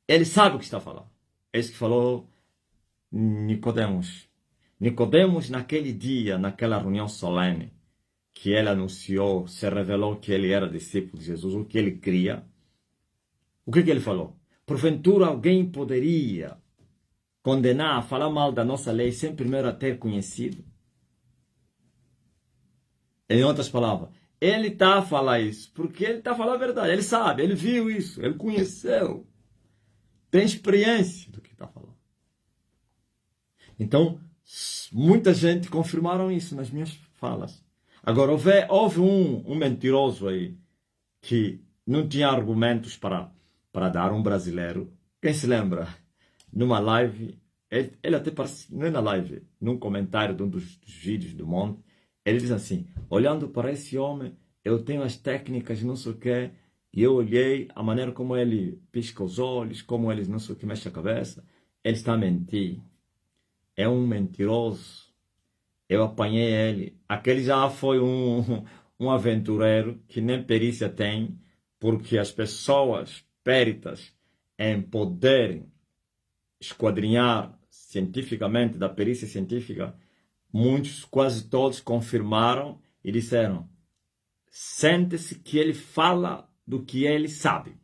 [SPEAKER 1] ele sabe o que está falando. É isso que falou Nicodemos. Nicodemos, naquele dia, naquela reunião solene, que ele anunciou, se revelou que ele era discípulo de Jesus, o que ele cria. O que ele falou? Porventura alguém poderia condenar, falar mal da nossa lei sem primeiro a ter conhecido? Em outras palavras, ele está a falar isso porque ele está a falar a verdade. Ele sabe, ele viu isso, ele conheceu. Tem experiência do que está falando. Então, muita gente confirmaram isso nas minhas falas. Agora, houve um mentiroso aí que não tinha argumentos para dar, um brasileiro. Quem se lembra? Numa live, ele até parece, não é na live, num comentário de um dos vídeos do Monte, ele diz assim, olhando para esse homem, eu tenho as técnicas, não sei o quê, e eu olhei a maneira como ele pisca os olhos, como ele não sei o que mexe a cabeça, ele está a mentir. É um mentiroso. Eu apanhei ele. Aquele já foi um aventureiro que nem perícia tem, porque as pessoas péritas em poderem esquadrinhar cientificamente, da perícia científica, muitos, quase todos, confirmaram e disseram, sente-se que ele fala do que ele sabe.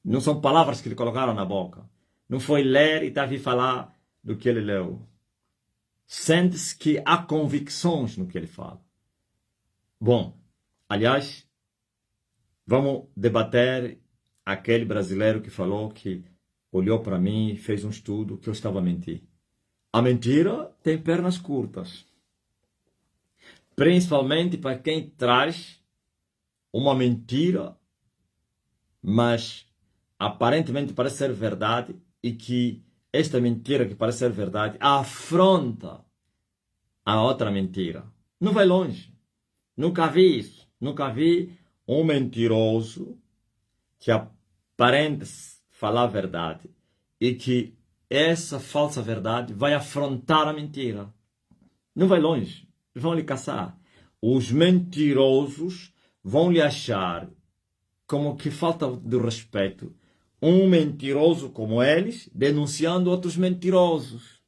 [SPEAKER 1] Não são palavras que lhe colocaram na boca. Não foi ler e estava a falar do que ele leu. Sente-se que há convicções no que ele fala. Bom, aliás, vamos debater aquele brasileiro que falou que olhou para mim e fez um estudo que eu estava a mentir. A mentira tem pernas curtas. Principalmente para quem traz uma mentira, mas aparentemente parece ser verdade, e que esta mentira que parece ser verdade afronta a outra mentira. Não vai longe. Nunca vi isso. Nunca vi um mentiroso que aparenta falar a verdade e que essa falsa verdade vai afrontar a mentira. Não vai longe. Vão lhe caçar. Os mentirosos vão lhe achar como que falta de respeito um mentiroso como eles denunciando outros mentirosos.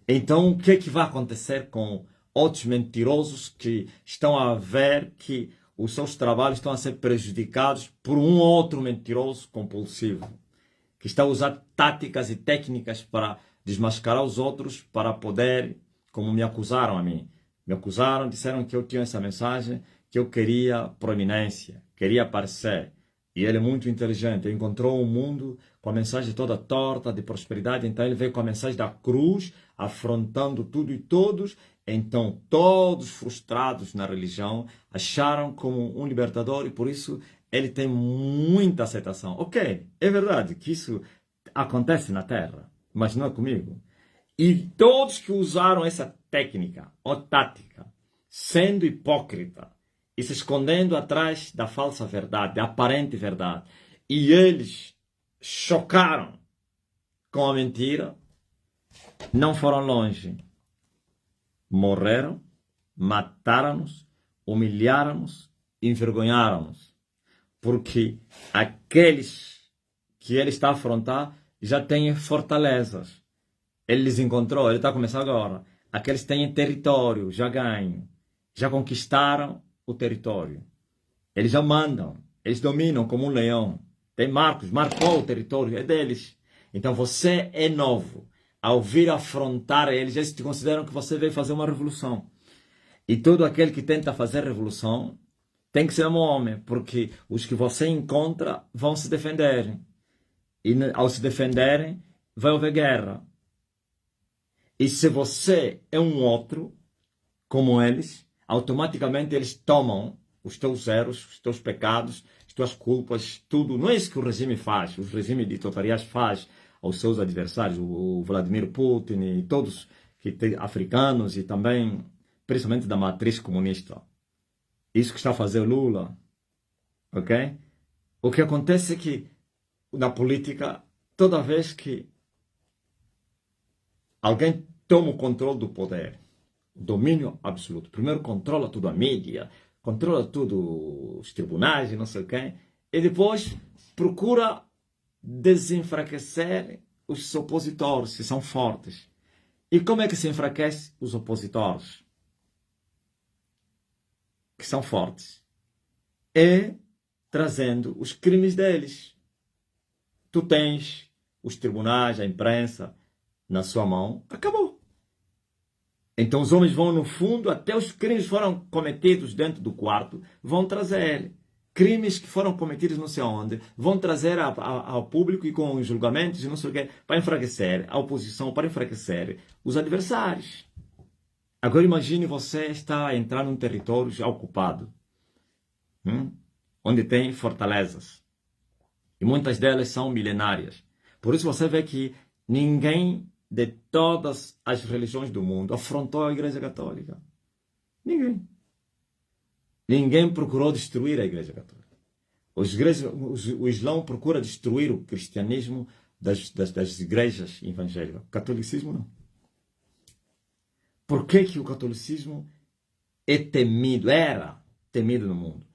[SPEAKER 1] Então, o que é que vai acontecer com outros mentirosos que estão a ver que os seus trabalhos estão a ser prejudicados por um outro mentiroso compulsivo, que está a usar táticas e técnicas para desmascarar os outros, para poder, como me acusaram a mim. Me acusaram, disseram que eu tinha essa mensagem, que eu queria proeminência, queria aparecer. E ele é muito inteligente, ele encontrou um mundo com a mensagem toda torta de prosperidade, então ele veio com a mensagem da cruz, afrontando tudo e todos. Então todos frustrados na religião acharam como um libertador e por isso ele tem muita aceitação. Ok, é verdade que isso acontece na Terra, mas não é comigo. E todos que usaram essa técnica ou tática, sendo hipócrita e se escondendo atrás da falsa verdade, da aparente verdade, e eles chocaram com a mentira, não foram longe. Morreram, mataram-nos, humilharam-nos, envergonharam-nos. Porque aqueles que ele está a afrontar já têm fortalezas. Ele les encontrou, ele está a começar agora. Aqueles que têm território, já ganham. Já conquistaram o território. Eles já mandam. Eles dominam como um leão. Tem marcos, marcou o território, é deles. Então você é novo. Ao vir afrontar eles, eles te consideram que você veio fazer uma revolução. E todo aquele que tenta fazer revolução tem que ser um homem, porque os que você encontra vão se defender. E ao se defenderem, vai haver guerra. E se você é um outro, como eles, automaticamente eles tomam os teus erros, os teus pecados, as tuas culpas, tudo. Não é isso que o regime faz, o regime ditatorial faz aos seus adversários, o Vladimir Putin e todos que africanos e também, principalmente da matriz comunista. Isso que está a fazer o Lula, ok? O que acontece é que na política, toda vez que alguém toma o controle do poder, domínio absoluto, primeiro controla tudo a mídia, controla tudo os tribunais e não sei o quê, e depois procura desenfraquecer os opositores, que são fortes. E como é que se enfraquece os opositores, que são fortes? É trazendo os crimes deles. Tu tens os tribunais, a imprensa na sua mão, acabou. Então os homens vão no fundo, até os crimes foram cometidos dentro do quarto, vão trazer. Crimes que foram cometidos não sei onde, vão trazer ao público e com os julgamentos e não sei o quê, para enfraquecer a oposição, para enfraquecer os adversários. Agora imagine você está a entrar num território já ocupado, onde tem fortalezas. E muitas delas são milenárias. Por isso você vê que ninguém de todas as religiões do mundo afrontou a Igreja Católica. Ninguém. Ninguém procurou destruir a Igreja Católica. O Islão procura destruir o cristianismo das igrejas evangélicas. O catolicismo não. Por que o catolicismo é temido, era temido no mundo?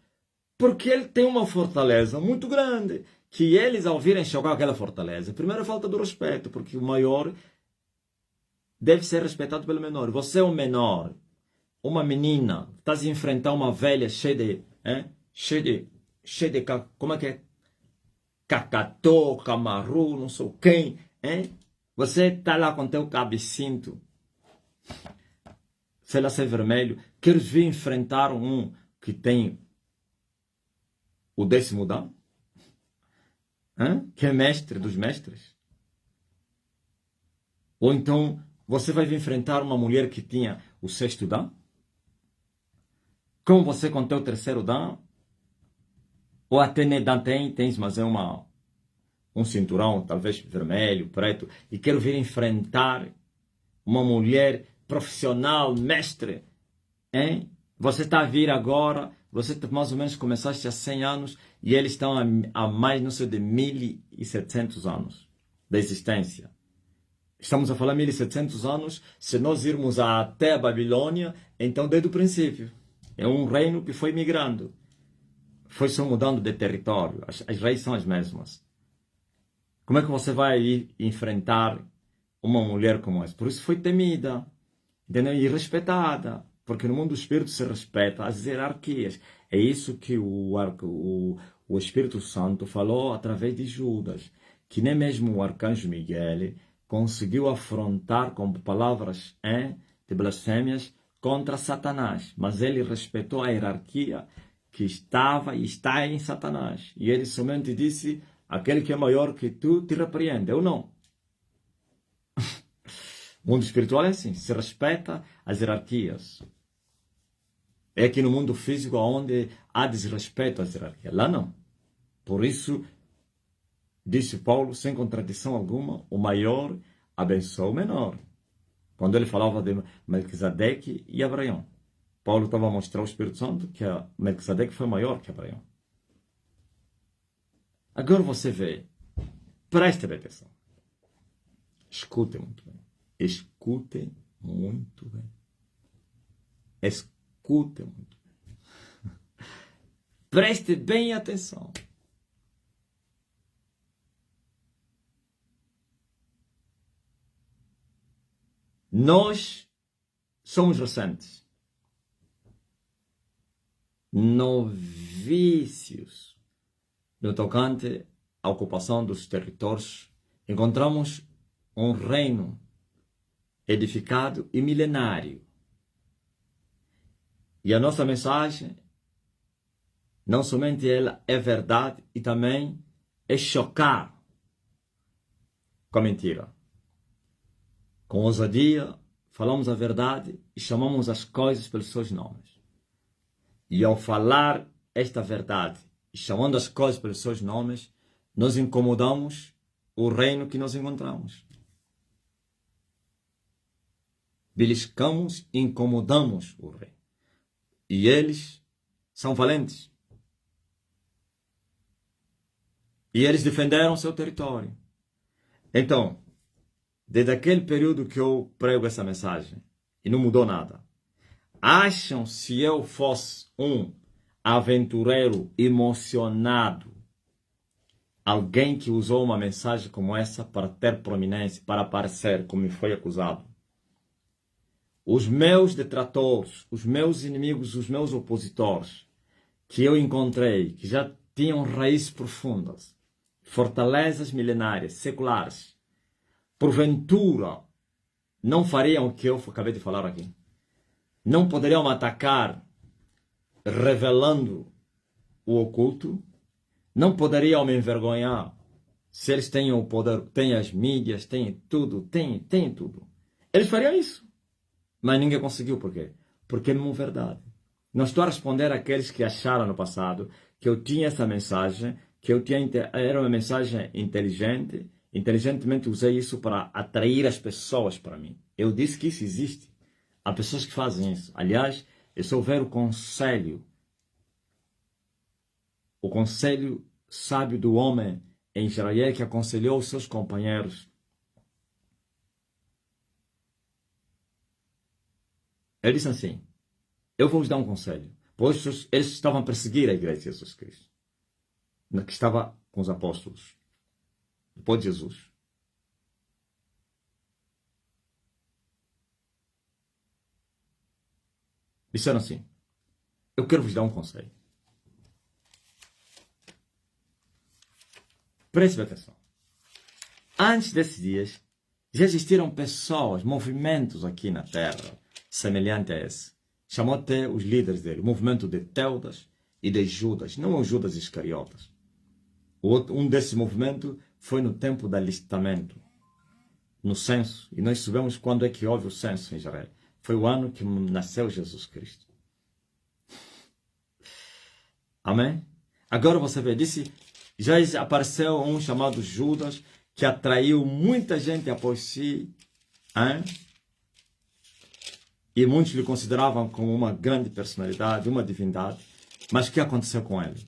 [SPEAKER 1] Porque ele tem uma fortaleza muito grande, que eles ao virem chocar aquela fortaleza, primeiro é falta do respeito, porque o maior deve ser respeitado pelo menor. Você é um menor, uma menina, estás a enfrentar uma velha cheia de, como é que é? Cacatô, camaru, não sei quem, Você está lá com teu cabecinto, sei lá se é vermelho, queres vir enfrentar um que tem o 10º dan? Que é mestre dos mestres. Ou então você vai enfrentar uma mulher que tinha o sexto dom? Como você com o teu terceiro dom? Ou até nem dom tens, mas é um cinturão, talvez vermelho, preto, e quero vir enfrentar uma mulher profissional, mestre, hein? Você está a vir agora, você mais ou menos começaste há 100 anos e eles estão a mais, não sei, de 1700 anos da existência. Estamos a falar 1700 anos, se nós irmos até a Babilônia, então desde o princípio. É um reino que foi migrando. Foi só mudando de território. As raízes são as mesmas. Como é que você vai ir enfrentar uma mulher como essa? Por isso foi temida, entendeu? E respeitada. Porque no mundo do Espírito se respeita as hierarquias. É isso que o Espírito Santo falou através de Judas. Que nem mesmo o arcanjo Miguel conseguiu afrontar com palavras de blasfêmias contra Satanás. Mas ele respeitou a hierarquia que estava e está em Satanás. E ele somente disse: aquele que é maior que tu te repreende. Eu não. O mundo espiritual é assim, se respeita as hierarquias. É aqui no mundo físico onde há desrespeito às hierarquias. Lá não. Por isso, disse Paulo, sem contradição alguma, o maior abençoa o menor. Quando ele falava de Melquisedeque e Abraão. Paulo estava a mostrar ao Espírito Santo que Melquisedeque foi maior que Abraão. Agora você vê, preste atenção. Escutem muito bem. Escutem muito bem. Escutem muito bem. Preste bem atenção. Nós somos recentes. Novícios no tocante à ocupação dos territórios. Encontramos um reino edificado e milenário. E a nossa mensagem, não somente ela é verdade, e também é chocar com a mentira. Com ousadia, falamos a verdade e chamamos as coisas pelos seus nomes. E ao falar esta verdade e chamando as coisas pelos seus nomes, nós incomodamos o reino que nós encontramos. Beliscamos e incomodamos o reino. E eles são valentes. E eles defenderam seu território. Então, desde aquele período que eu prego essa mensagem, e não mudou nada, acham se eu fosse um aventureiro emocionado, alguém que usou uma mensagem como essa para ter prominência, para aparecer, como me foi acusado? Os meus detratores, os meus inimigos, os meus opositores, que eu encontrei, que já tinham raízes profundas, fortalezas milenárias, seculares, porventura, não fariam o que eu acabei de falar aqui. Não poderiam me atacar revelando o oculto. Não poderiam me envergonhar se eles têm o poder, têm as mídias, têm tudo, têm tudo. Eles fariam isso. Mas ninguém conseguiu. Por quê? Porque é uma verdade. Não estou a responder àqueles que acharam no passado que eu tinha essa mensagem, que era uma mensagem inteligente. Inteligentemente usei isso para atrair as pessoas para mim. Eu disse que isso existe. Há pessoas que fazem isso. Aliás, eu só ver o conselho sábio do homem em Israel que aconselhou os seus companheiros. Ele disse assim: eu vou vos dar um conselho. Pois eles estavam a perseguir a igreja de Jesus Cristo, que estava com os apóstolos, depois de Jesus. Disseram assim: eu quero vos dar um conselho. Preste atenção. Antes desses dias, já existiram pessoas, movimentos aqui na Terra, semelhante a esse. Chamou até os líderes dele, o movimento de Teudas e de Judas, não os Judas Iscariotas. Um desses movimentos foi no tempo do alistamento, no censo. E nós sabemos quando é que houve o censo em Israel. Foi o ano que nasceu Jesus Cristo. Amém? Agora você vê, disse, já apareceu um chamado Judas, que atraiu muita gente após si, hein? E muitos lhe consideravam como uma grande personalidade, uma divindade. Mas o que aconteceu com ele?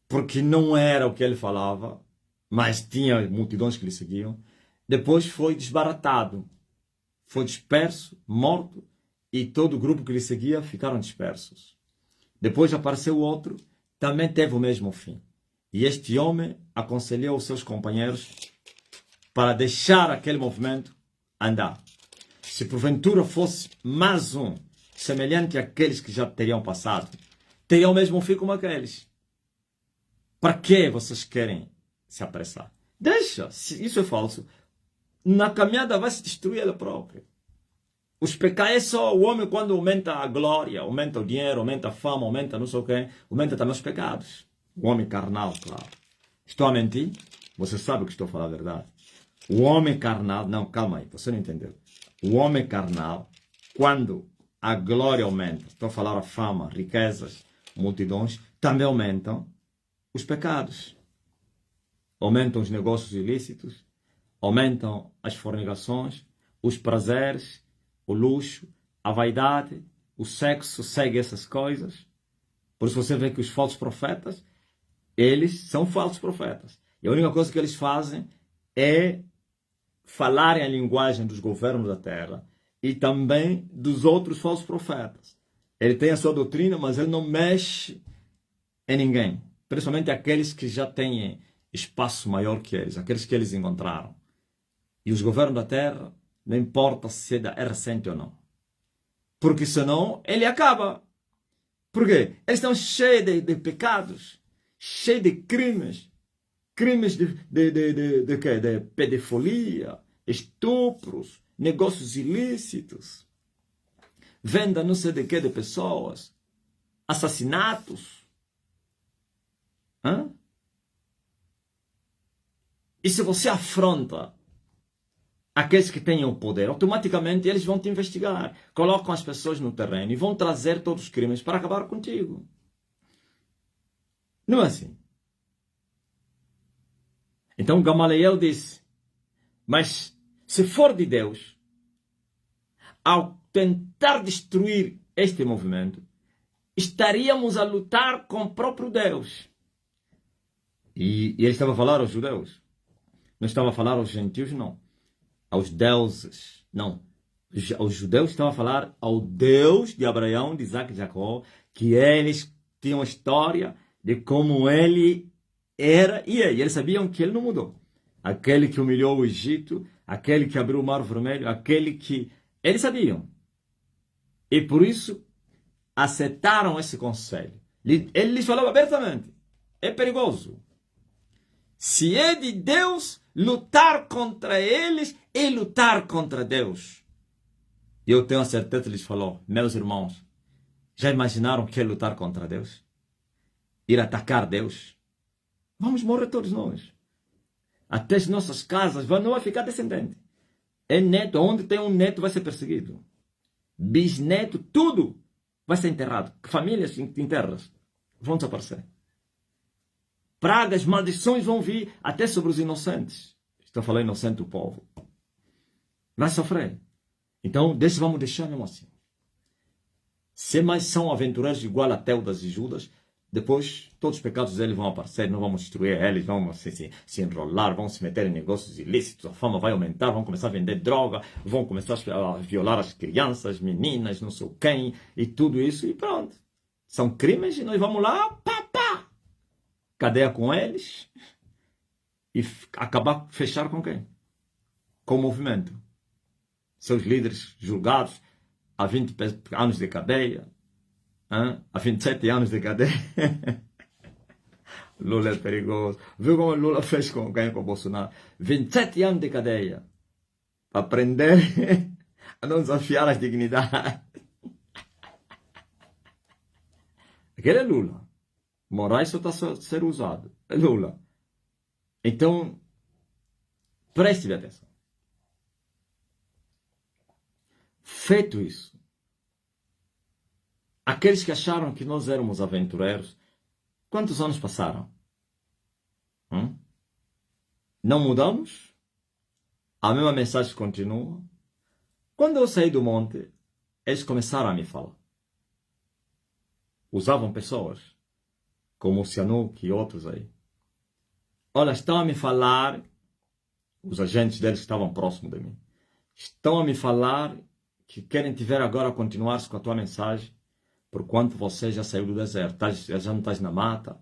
[SPEAKER 1] Porque não era o que ele falava, mas tinha multidões que lhe seguiam. Depois foi desbaratado, foi disperso, morto, e todo o grupo que lhe seguia ficaram dispersos. Depois apareceu outro, também teve o mesmo fim. E este homem aconselhou os seus companheiros para deixar aquele movimento andar. Se porventura fosse mais um, semelhante àqueles que já teriam passado, teriam o mesmo fim como aqueles. Para que vocês querem se apressar? Deixa, se isso é falso. Na caminhada vai se destruir ela própria. Os pecados é só o homem quando aumenta a glória, aumenta o dinheiro, aumenta a fama, aumenta não sei o quê, aumenta também os pecados. O homem carnal, claro. Estou a mentir? Você sabe que estou a falar a verdade. O homem carnal, não, calma aí, você não entendeu. O homem carnal, quando a glória aumenta, estou a falar a fama, riquezas, multidões, também aumentam os pecados. Aumentam os negócios ilícitos, aumentam as fornicações, os prazeres, o luxo, a vaidade, o sexo segue essas coisas. Por isso você vê que os falsos profetas, eles são falsos profetas. E a única coisa que eles fazem é falarem a linguagem dos governos da terra e também dos outros falsos profetas. Ele tem a sua doutrina, mas ele não mexe em ninguém. Principalmente aqueles que já têm espaço maior que eles, aqueles que eles encontraram. E os governos da terra, não importa se é recente ou não. Porque senão ele acaba. Por quê? Eles estão cheios de pecados, cheios de crimes. Crimes de pedofilia, estupros, negócios ilícitos, venda não sei de que de pessoas, assassinatos. Hã? E se você afronta aqueles que têm o poder, automaticamente eles vão te investigar, colocam as pessoas no terreno e vão trazer todos os crimes para acabar contigo. Não é assim? Então Gamaliel disse, mas se for de Deus, ao tentar destruir este movimento, estaríamos a lutar com o próprio Deus. E ele estava a falar aos judeus. Não estava a falar aos gentios, não. Aos deuses, não. Aos judeus estava a falar ao Deus de Abraão, de Isaac e de Jacó, que eles tinham a história de como ele era e é. E eles sabiam que ele não mudou. Aquele que humilhou o Egito, aquele que abriu o Mar Vermelho, aquele que... Eles sabiam. E por isso aceitaram esse conselho. Ele lhes falou abertamente. É perigoso. Se é de Deus, lutar contra eles é lutar contra Deus. E eu tenho a certeza que lhes falou, meus irmãos, já imaginaram o que é lutar contra Deus? Ir atacar Deus? Vamos morrer todos nós. Até as nossas casas não vai ficar descendente. É neto, onde tem um neto vai ser perseguido. Bisneto, tudo vai ser enterrado. Famílias inteiras vão desaparecer. Pragas, maldições vão vir até sobre os inocentes. Estou falando inocente do povo. Vai sofrer. Então, vamos deixar mesmo assim. Se mais são aventureiros igual a Teudas e Judas, depois todos os pecados deles vão aparecer, não vamos destruir eles, vão se enrolar, vão se meter em negócios ilícitos, a fama vai aumentar, vão começar a vender droga, vão começar a violar as crianças, meninas, não sei quem, e tudo isso, e pronto. São crimes e nós vamos lá, pá, pá, cadeia com eles, e acabar, fechar com quem? Com o movimento. Seus líderes julgados a 20 anos de cadeia, a 27 anos de cadeia. Lula é perigoso. Viu como Lula fez com quem? Com o Bolsonaro? 27 anos de cadeia. Para aprender a não desafiar as dignidades. Aquele é Lula. Moraes só está a ser usado. É Lula. Então, preste atenção. Feito isso, aqueles que acharam que nós éramos aventureiros, quantos anos passaram? Não mudamos? A mesma mensagem continua? Quando eu saí do monte, eles começaram a me falar. Usavam pessoas, como o Sihanouk e outros aí. Olha, estão a me falar, os agentes deles que estavam próximos de mim, estão a me falar que querem te ver agora continuar com a tua mensagem, por quanto você já saiu do deserto. Já não estás na mata,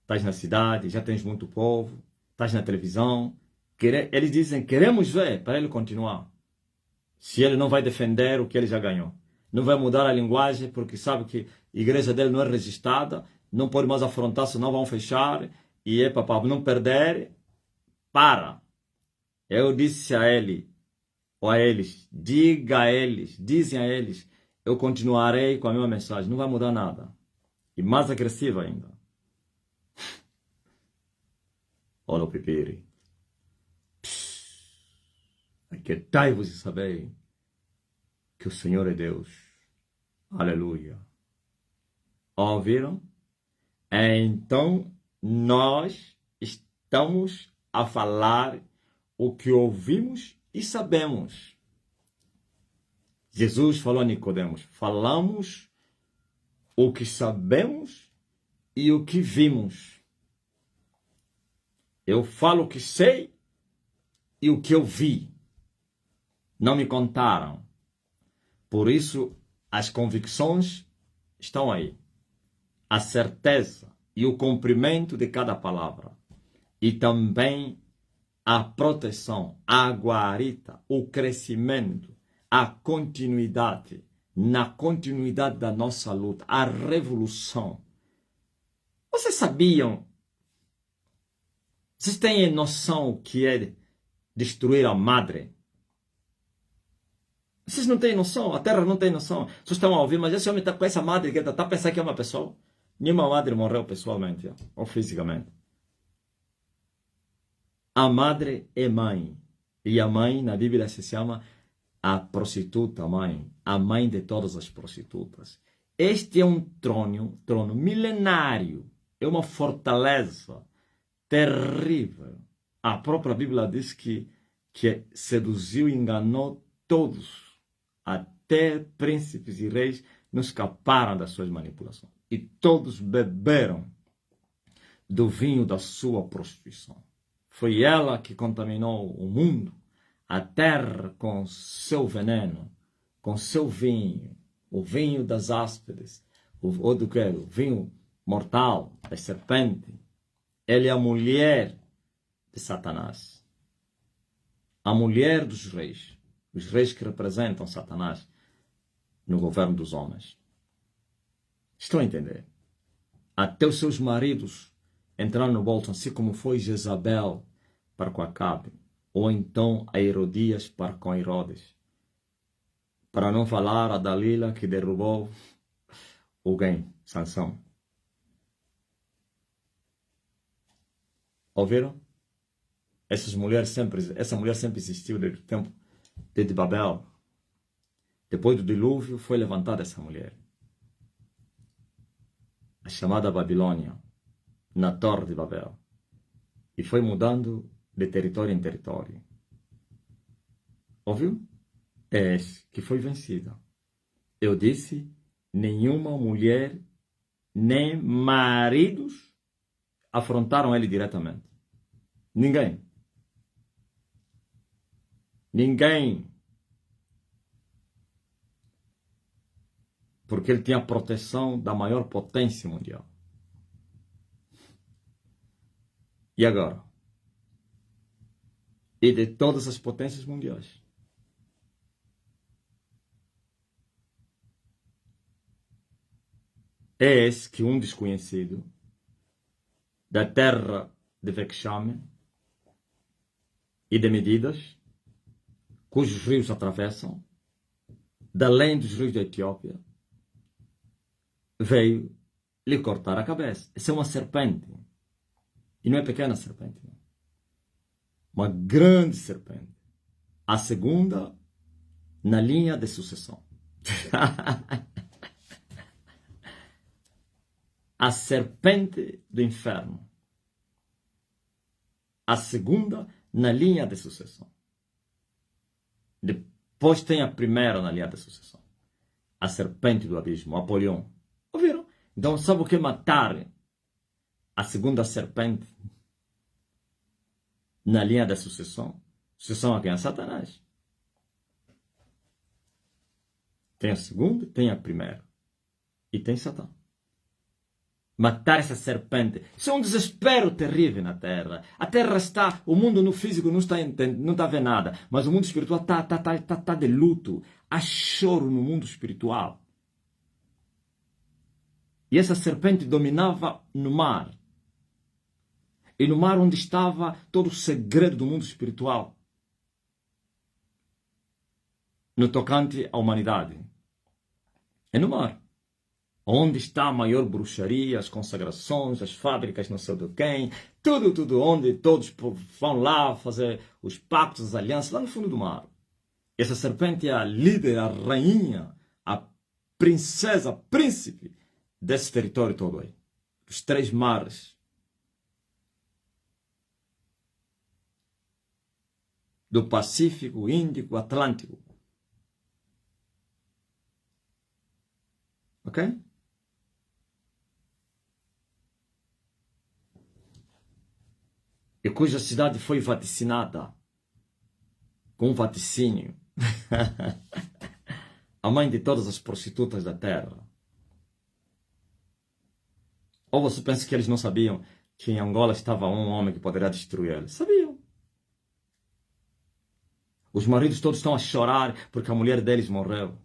[SPEAKER 1] estás na cidade, já tens muito povo, estás na televisão. Eles dizem, queremos ver para ele continuar. Se ele não vai defender o que ele já ganhou. Não vai mudar a linguagem, porque sabe que a igreja dele não é registrada, não pode mais afrontar, senão vão fechar. E é para não perder, para. Eu disse a ele, ou a eles, diga a eles, dizem a eles, eu continuarei com a mesma mensagem, não vai mudar nada. E mais agressiva ainda. Olha o pipiri. Aquietai-vos e sabei que o Senhor é Deus. Aleluia. Ouviram? Então, nós estamos a falar o que ouvimos e sabemos. Jesus falou a Nicodemos, falamos o que sabemos e o que vimos. Eu falo o que sei e o que eu vi. Não me contaram. Por isso, as convicções estão aí. A certeza e o cumprimento de cada palavra. E também a proteção, a guarita, o crescimento, a continuidade, na continuidade da nossa luta, a revolução. Vocês sabiam? Vocês têm noção o que é destruir a madre? Vocês não têm noção, a terra não tem noção. Vocês estão a ouvir, mas esse homem está com essa madre que está pensando que é uma pessoa. Nenhuma madre morreu pessoalmente, ou fisicamente. A madre é mãe. E a mãe, na Bíblia, se chama a prostituta mãe. A mãe de todas as prostitutas. Este é um trono milenário. É uma fortaleza terrível. A própria Bíblia diz que seduziu e enganou todos. Até príncipes e reis não escaparam das suas manipulações. E todos beberam do vinho da sua prostituição. Foi ela que contaminou o mundo, a terra com seu veneno, com seu vinho, o vinho das ásperas, o vinho mortal, da serpente. Ela é a mulher de Satanás, a mulher dos reis, os reis que representam Satanás no governo dos homens. Estão a entender? Até os seus maridos entraram no bolso, assim como foi Jezabel para com Acabe, ou então a Herodias para com Herodes. Para não falar a Dalila que derrubou alguém, Sansão. Ouviram? Essa mulher sempre existiu desde o tempo de Babel. Depois do dilúvio foi levantada essa mulher. A chamada Babilônia, na Torre de Babel. E foi mudando de território em território. Ouviu? É que foi vencida. Eu disse, nenhuma mulher, nem maridos afrontaram ele diretamente. Ninguém. Ninguém. Porque ele tinha a proteção da maior potência mundial. E agora? E de todas as potências mundiais. Eis que um desconhecido da terra de Vexame e de Medidas, cujos rios atravessam, da além dos rios da Etiópia, veio lhe cortar a cabeça. Essa é uma serpente. E não é pequena serpente. Não. Uma grande serpente. A segunda na linha de sucessão. A serpente do inferno. A segunda na linha de sucessão. Depois tem a primeira na linha de sucessão. A serpente do abismo, Apolion. Ouviram? Então, sabe o que é matar a segunda serpente na linha da sucessão? Sucessão a quem? A Satanás. Tem a segunda, tem a primeira. E tem Satã. Matar essa serpente. Isso é um desespero terrível na Terra. A Terra está... O mundo no físico não está vendo nada. Mas o mundo espiritual está de luto. Há choro no mundo espiritual. E essa serpente dominava no mar. E no mar onde estava todo o segredo do mundo espiritual. No tocante à humanidade. É no mar. Onde está a maior bruxaria, as consagrações, as fábricas, não sei de quem. Tudo, onde todos vão lá fazer os pactos, as alianças, lá no fundo do mar. Essa serpente é a líder, a rainha, a princesa, a príncipe desse território todo aí. Dos 3 mares. Do Pacífico, Índico, Atlântico. Ok? E cuja cidade foi vaticinada com um vaticínio. A mãe de todas as prostitutas da terra. Ou você pensa que eles não sabiam que em Angola estava um homem que poderia destruir eles? Sabiam. Os maridos todos estão a chorar porque a mulher deles morreu.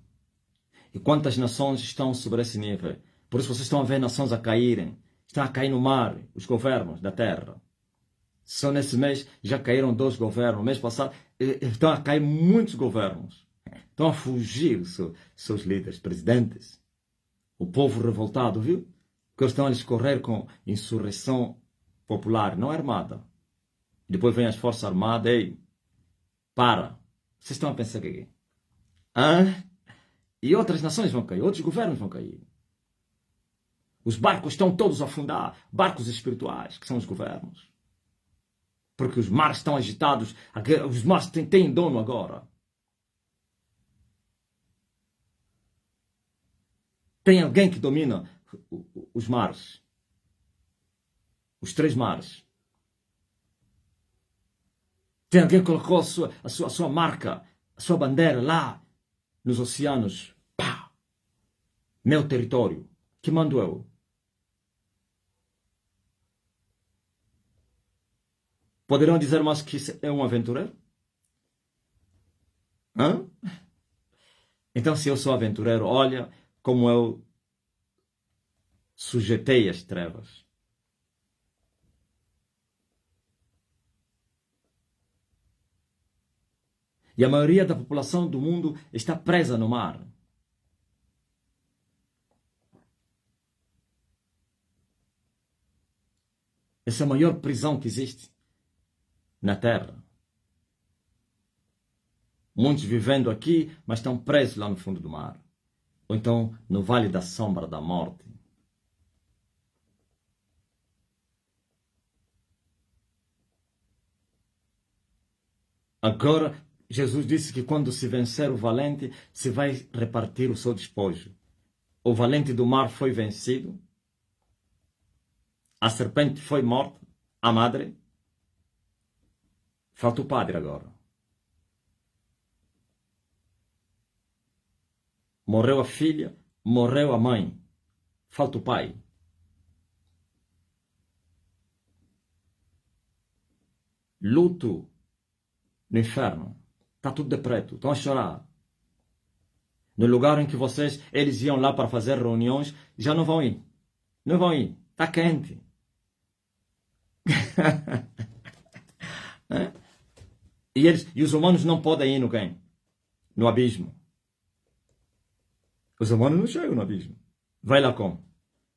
[SPEAKER 1] E quantas nações estão sobre esse nível? Por isso vocês estão a ver nações a caírem. Estão a cair no mar, os governos da terra. Só nesse mês já caíram 2 governos. No mês passado estão a cair muitos governos. Estão a fugir seus líderes, presidentes. O povo revoltado, viu? Que eles estão a escorrer com insurreição popular, não armada. Depois vem as forças armadas. Ei, para. Vocês estão a pensar que é? E outras nações vão cair, outros governos vão cair. Os barcos estão todos a afundar. Barcos espirituais, que são os governos. Porque os mares estão agitados. Os mares têm dono agora. Tem alguém que domina os mares. Os 3 mares. Tem alguém que colocou a sua marca, a sua bandeira lá nos oceanos. Pá! Meu território. Que mando eu? Poderão dizer mais que isso é um aventureiro? Hã? Então, se eu sou aventureiro, olha como eu sujeitei as trevas. E a maioria da população do mundo está presa no mar. Essa é a maior prisão que existe na Terra. Muitos vivendo aqui, mas estão presos lá no fundo do mar. Ou então no vale da sombra da morte. Agora, Jesus disse que quando se vencer o valente, se vai repartir o seu despojo. O valente do mar foi vencido. A serpente foi morta. A madre. Falta o padre agora. Morreu a filha, morreu a mãe. Falta o pai. Luto no inferno. Está tudo de preto. Estão a chorar. No lugar em que eles iam lá para fazer reuniões, já não vão ir. Não vão ir. Está quente. E os humanos não podem ir no quem? No abismo. Os humanos não chegam no abismo. Vai lá como?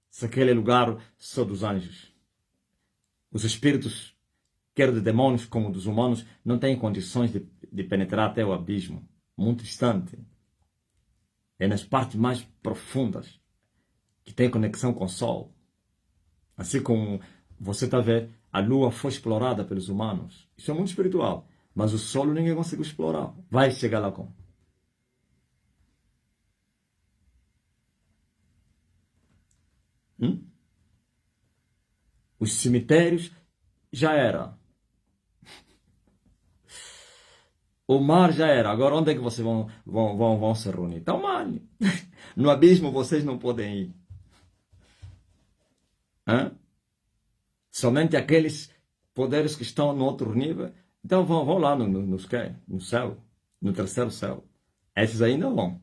[SPEAKER 1] se aquele lugar só dos anjos. Os espíritos, quer de demônios como dos humanos, não têm condições de penetrar até o abismo, muito distante. É nas partes mais profundas que tem conexão com o Sol. Assim como você está vendo, a Lua foi explorada pelos humanos. Isso é muito espiritual. Mas o Sol ninguém conseguiu explorar. Vai chegar lá como? Os cemitérios já era. O mar já era. Agora onde é que vocês vão se reunir? Então, mal. No abismo vocês não podem ir. Hã? Somente aqueles poderes que estão no outro nível. Então vão lá no céu. No terceiro céu. Esses ainda vão.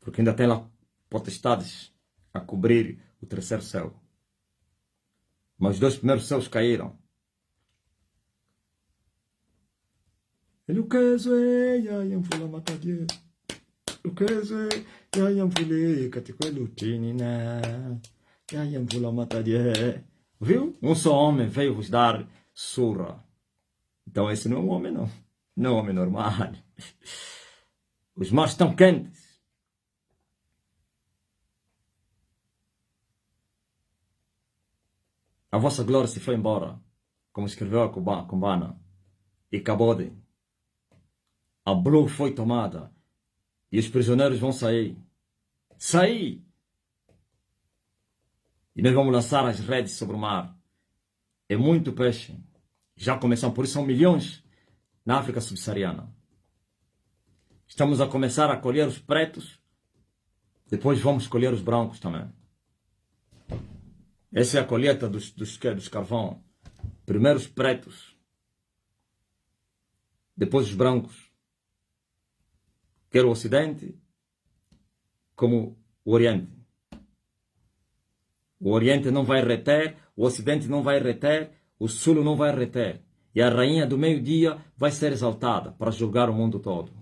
[SPEAKER 1] Porque ainda tem lá potestades a cobrir o terceiro céu. Mas os dois primeiros céus caíram. Ele o caso é yayam fula matadie. O caso é yayam fule katiquelutinina. Yayam fula matadie. Viu? Um só homem veio vos dar surra. Então esse não é um homem, não. Não é um homem normal. Os mares estão quentes. A vossa glória se foi embora, como escreveu a Kumbana. E Kabode. A Blue foi tomada. E os prisioneiros vão sair. Sair! E nós vamos lançar as redes sobre o mar. É muito peixe. Já começamos, por isso são milhões na África subsaariana. Estamos a começar a colher os pretos. Depois vamos colher os brancos também. Essa é a colheita dos carvão. Primeiro os pretos. Depois os brancos. Quer o Ocidente, como o Oriente. O Oriente não vai reter, o Ocidente não vai reter, o Sul não vai reter. E a rainha do meio-dia vai ser exaltada para julgar o mundo todo.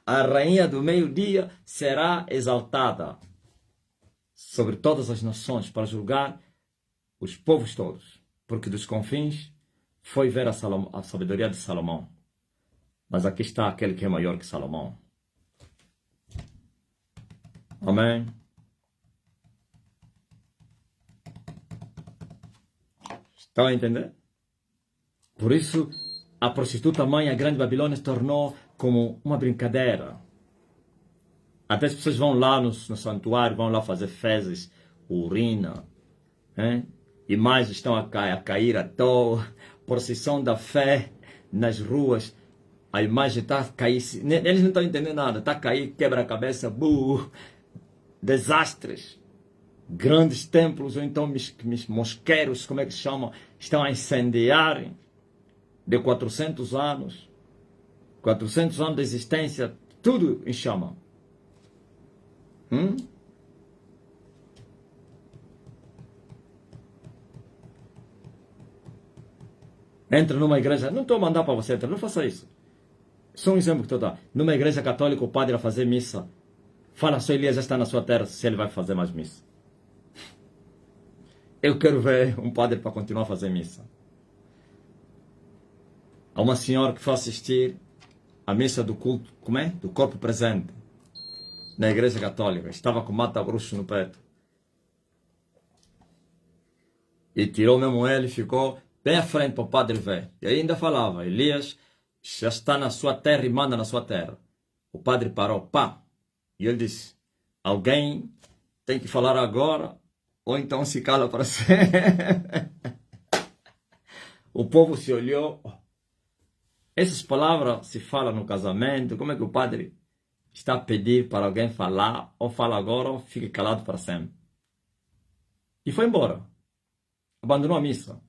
[SPEAKER 1] A rainha do meio-dia será exaltada sobre todas as nações para julgar os povos todos. Porque dos confins foi ver a sabedoria de Salomão. Mas aqui está aquele que é maior que Salomão. Amém? Estão a entender? Por isso, a prostituta mãe, a grande Babilônia, se tornou como uma brincadeira. Até as pessoas vão lá no santuário, vão lá fazer fezes, urina, hein? Imagens estão a cair à toa, procissão da fé nas ruas, a imagem está a cair, eles não estão entendendo nada, está a cair, quebra a cabeça, desastres, grandes templos, ou então mosqueiros, como é que se chama, estão a incendiar, de 400 anos de existência, tudo em chama. Entra numa igreja, não estou a mandar para você entrar, não faça isso. Só um exemplo que estou a dar. Numa igreja católica, o padre a fazer missa, fala, só Elias já está na sua terra, se ele vai fazer mais missa. Eu quero ver um padre para continuar a fazer missa. Há uma senhora que foi assistir a missa do culto, como é? Do corpo presente, na igreja católica. Estava com mata-bruxo no peito. E tirou mesmo ele e ficou bem à frente para o padre ver. E ainda falava, Elias já está na sua terra e manda na sua terra. O padre parou, pá. E ele disse, alguém tem que falar agora, ou então se cala para sempre. O povo se olhou. Essas palavras se falam no casamento. Como é que o padre está a pedir para alguém falar, ou fala agora, ou fique calado para sempre? E foi embora. Abandonou a missa.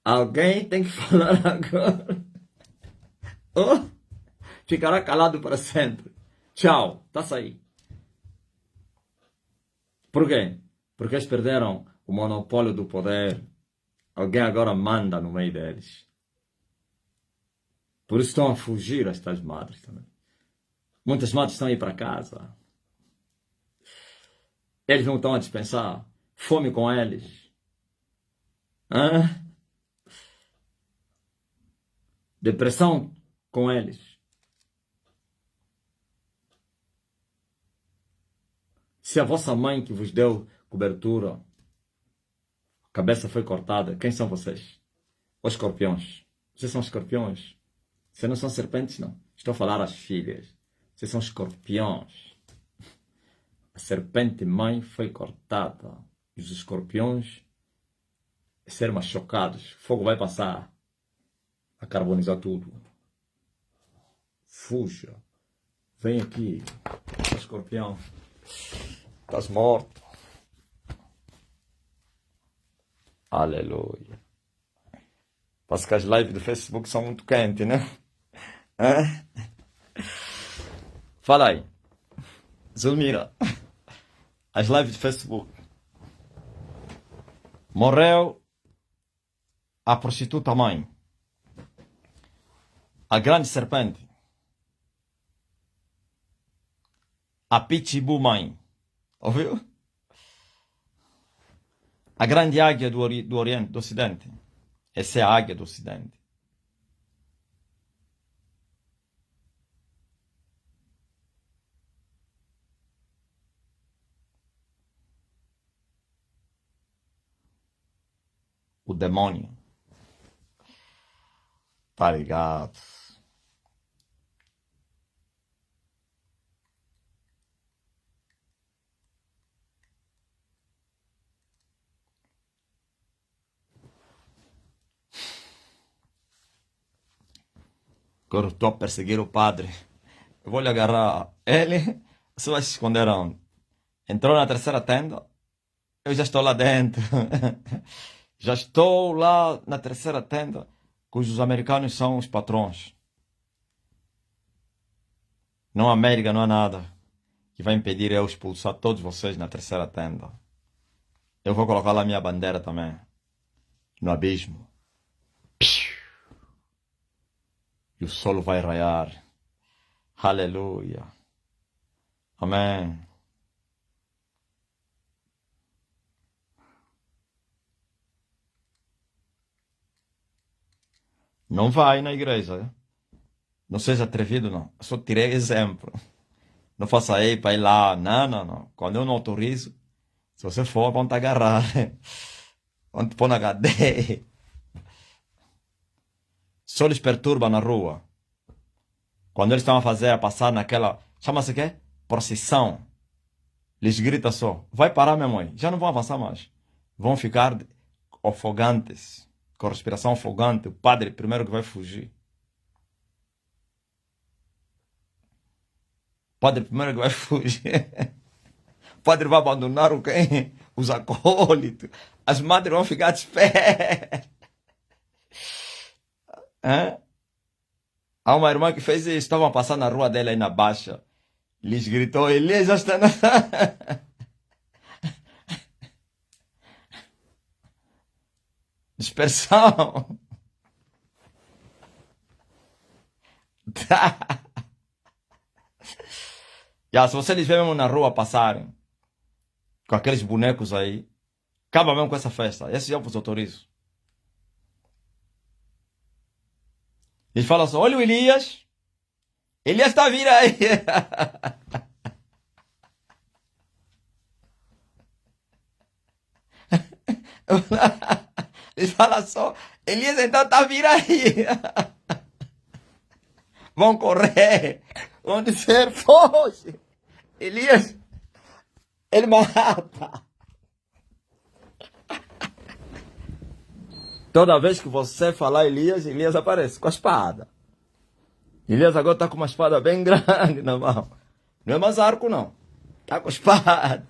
[SPEAKER 1] Alguém tem que falar agora. Ou ficará calado para sempre. Tchau, está aí. Por quê? Porque eles perderam o monopólio do poder. Alguém agora manda no meio deles. Por isso estão a fugir estas madres também. Muitas matas estão aí para casa. Eles não estão a dispensar. Fome com eles. Hã? Depressão com eles. Se a vossa mãe que vos deu cobertura, a cabeça foi cortada, quem são vocês? Os escorpiões. Vocês são escorpiões. Vocês não são serpentes, não. Estou a falar às filhas. Vocês são escorpiões. A serpente mãe foi cortada. E os escorpiões ser machucados. Fogo vai passar a carbonizar tudo. Fuja. Vem aqui, escorpião. Estás morto. Aleluia. Parece que as lives do Facebook são muito quentes, né? Hã? Fala aí. Zulmira. As lives do Facebook. Morreu a prostituta mãe. A grande serpente. A Pitbull mãe. Ouviu? A grande águia do Oriente, do Ocidente. Essa é a águia do Ocidente. O demônio. Tá ligado? Agora eu estou a perseguir o padre. Eu vou lhe agarrar. Ele, você vai se esconder onde? Entrou na terceira tenda? Eu já estou lá dentro. Já estou lá na terceira tenda, cujos americanos são os patrões. Não há América, não há nada que vai impedir eu expulsar todos vocês na terceira tenda. Eu vou colocar lá minha bandeira também. No abismo. E o sol vai raiar. Aleluia. Amém. Não vai na igreja. Não seja atrevido, não. Eu só tirei exemplo. Não faça aí para ir lá. Não, não, não. Quando eu não autorizo, se você for, vão te agarrar. Vão te pôr na cadeia. Só eles perturbam na rua. Quando eles estão a passar naquela... Chama-se o quê? Procissão. Eles gritam só. Vai parar, minha mãe. Já não vão avançar mais. Vão ficar afogantes. Com respiração afogante. O padre primeiro que vai fugir. O padre primeiro que vai fugir. O padre vai abandonar o quem? Os acólitos. As madres vão ficar de pé. Hã? Há uma irmã que fez isso. Estavam passando na rua dela aí na Baixa. Lhes gritou, Elias já está na... Dispersão. Já, se vocês vêem mesmo na rua passarem com aqueles bonecos aí, acaba mesmo com essa festa. Esse eu vos autorizo. Eles falam assim, olha o Elias. Elias está a vir aí. Eles falam só, Elias então está a vir aí. Vão correr. Vão dizer, foge. Elias, ele mata. Toda vez que você falar Elias, Elias aparece com a espada. Elias agora está com uma espada bem grande na mão. Não é mais arco, não. Está com espada.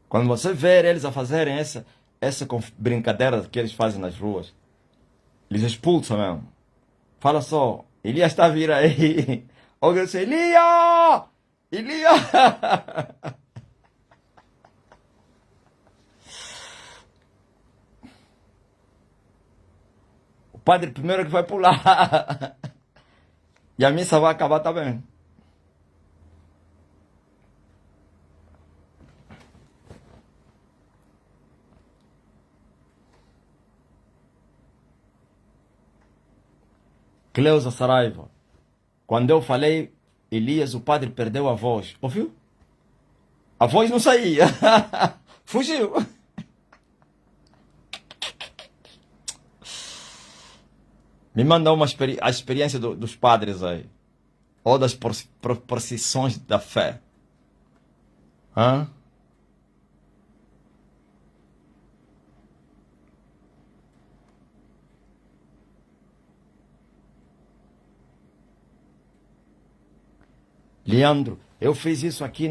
[SPEAKER 1] Quando você vê eles a fazerem essa brincadeira que eles fazem nas ruas, eles expulsam mesmo. Fala só, Elias está a vir aí. Alguém diz, Elias! Elias! padre primeiro que vai pular. E a missa vai acabar também. Cleusa Saraiva. Quando eu falei Elias, o padre perdeu a voz. Ouviu? A voz não saía. Fugiu. Me manda a experiência dos padres aí. Ou das procissões da fé. Hã? Leandro, eu fiz isso aqui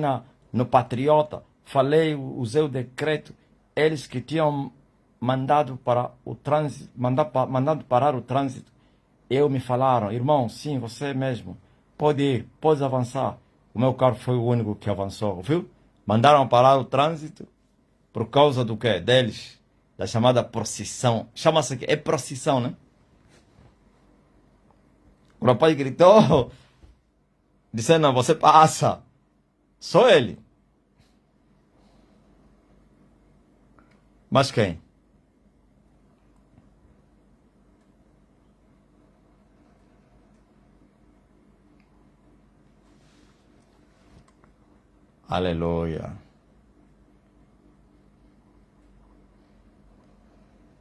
[SPEAKER 1] no Patriota. Falei, usei o decreto. Eles que tinham mandado para o trânsito, mandado parar o trânsito. Me falaram, irmão, sim, você mesmo. Pode ir, pode avançar. O meu carro foi o único que avançou, viu? Mandaram parar o trânsito por causa do quê? Deles. Da chamada procissão. Chama-se aqui, é procissão, né? O rapaz gritou, disse, não, você passa. Só ele. Mas quem? Aleluia.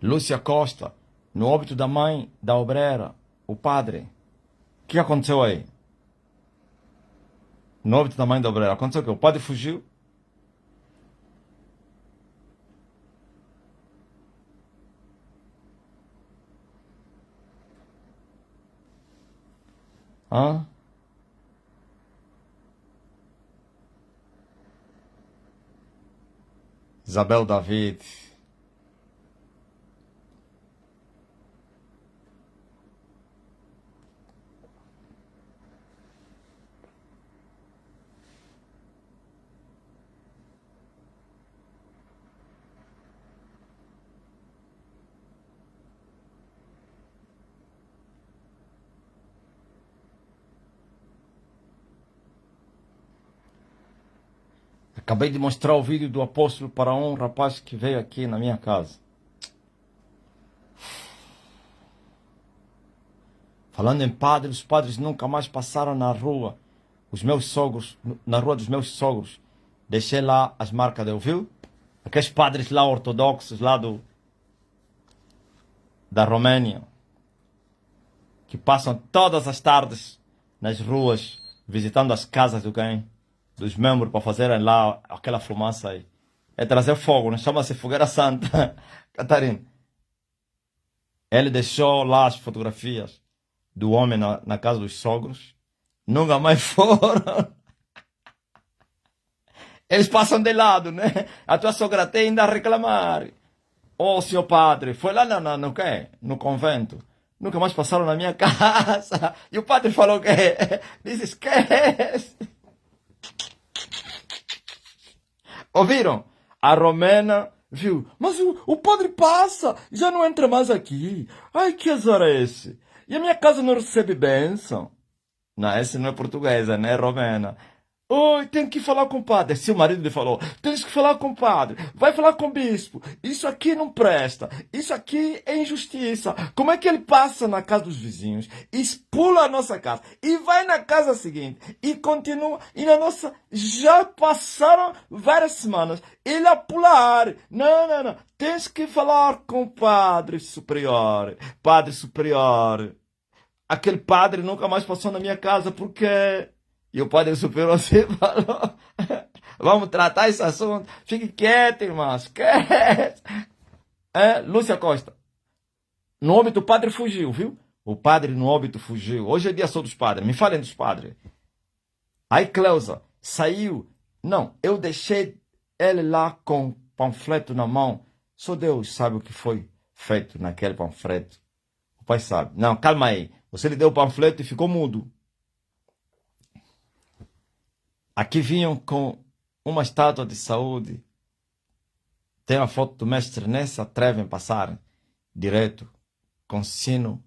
[SPEAKER 1] Lúcia Costa, no óbito da mãe da obreira, o padre. O que aconteceu aí? No óbito da mãe da obreira, aconteceu o quê? O padre fugiu? Hã? Isabel David. Acabei de mostrar o vídeo do apóstolo para um rapaz que veio aqui na minha casa. Falando em padres, os padres nunca mais passaram na rua. Os meus sogros, na rua dos meus sogros. Deixei lá as marcas, viu? Aqueles padres lá ortodoxos, lá da Romênia. Que passam todas as tardes nas ruas, visitando as casas dos membros, para fazerem lá aquela fumaça aí. É trazer fogo, não chama-se fogueira santa. Catarina. Ele deixou lá as fotografias do homem na casa dos sogros. Nunca mais foram. Eles passam de lado, né? A tua sogra tem ainda a reclamar. Oh, seu padre, foi lá no quê? No convento. Nunca mais passaram na minha casa. E o padre falou que disse, esquece. Ouviram? A Romena viu. Mas o padre passa, já não entra mais aqui. Ai, que azar é esse? E a minha casa não recebe bênção. Não, essa não é portuguesa, né? É romena. Oi, tem que falar com o padre. Se o marido lhe falou, tens que falar com o padre. Vai falar com o bispo. Isso aqui não presta. Isso aqui é injustiça. Como é que ele passa na casa dos vizinhos, pula a nossa casa e vai na casa seguinte e continua. E na nossa, já passaram várias semanas. Ele a pular. Não. Tens que falar com o padre superior. Padre superior. Aquele padre nunca mais passou na minha casa porque... E o padre superior assim falou, vamos tratar esse assunto. Fique quieto, irmãos, quieto. Lúcia Costa, no óbito o padre fugiu, viu? O padre no óbito fugiu. Hoje é dia só dos padres, me falem dos padres. Aí Cleusa saiu. Não, eu deixei ele lá com o panfleto na mão. Só Deus sabe o que foi feito naquele panfleto. O pai sabe. Não, calma aí. Você lhe deu o panfleto e ficou mudo. Aqui vinham com uma estátua de saúde. Tem a foto do mestre nessa, atrevem passar direto. com sino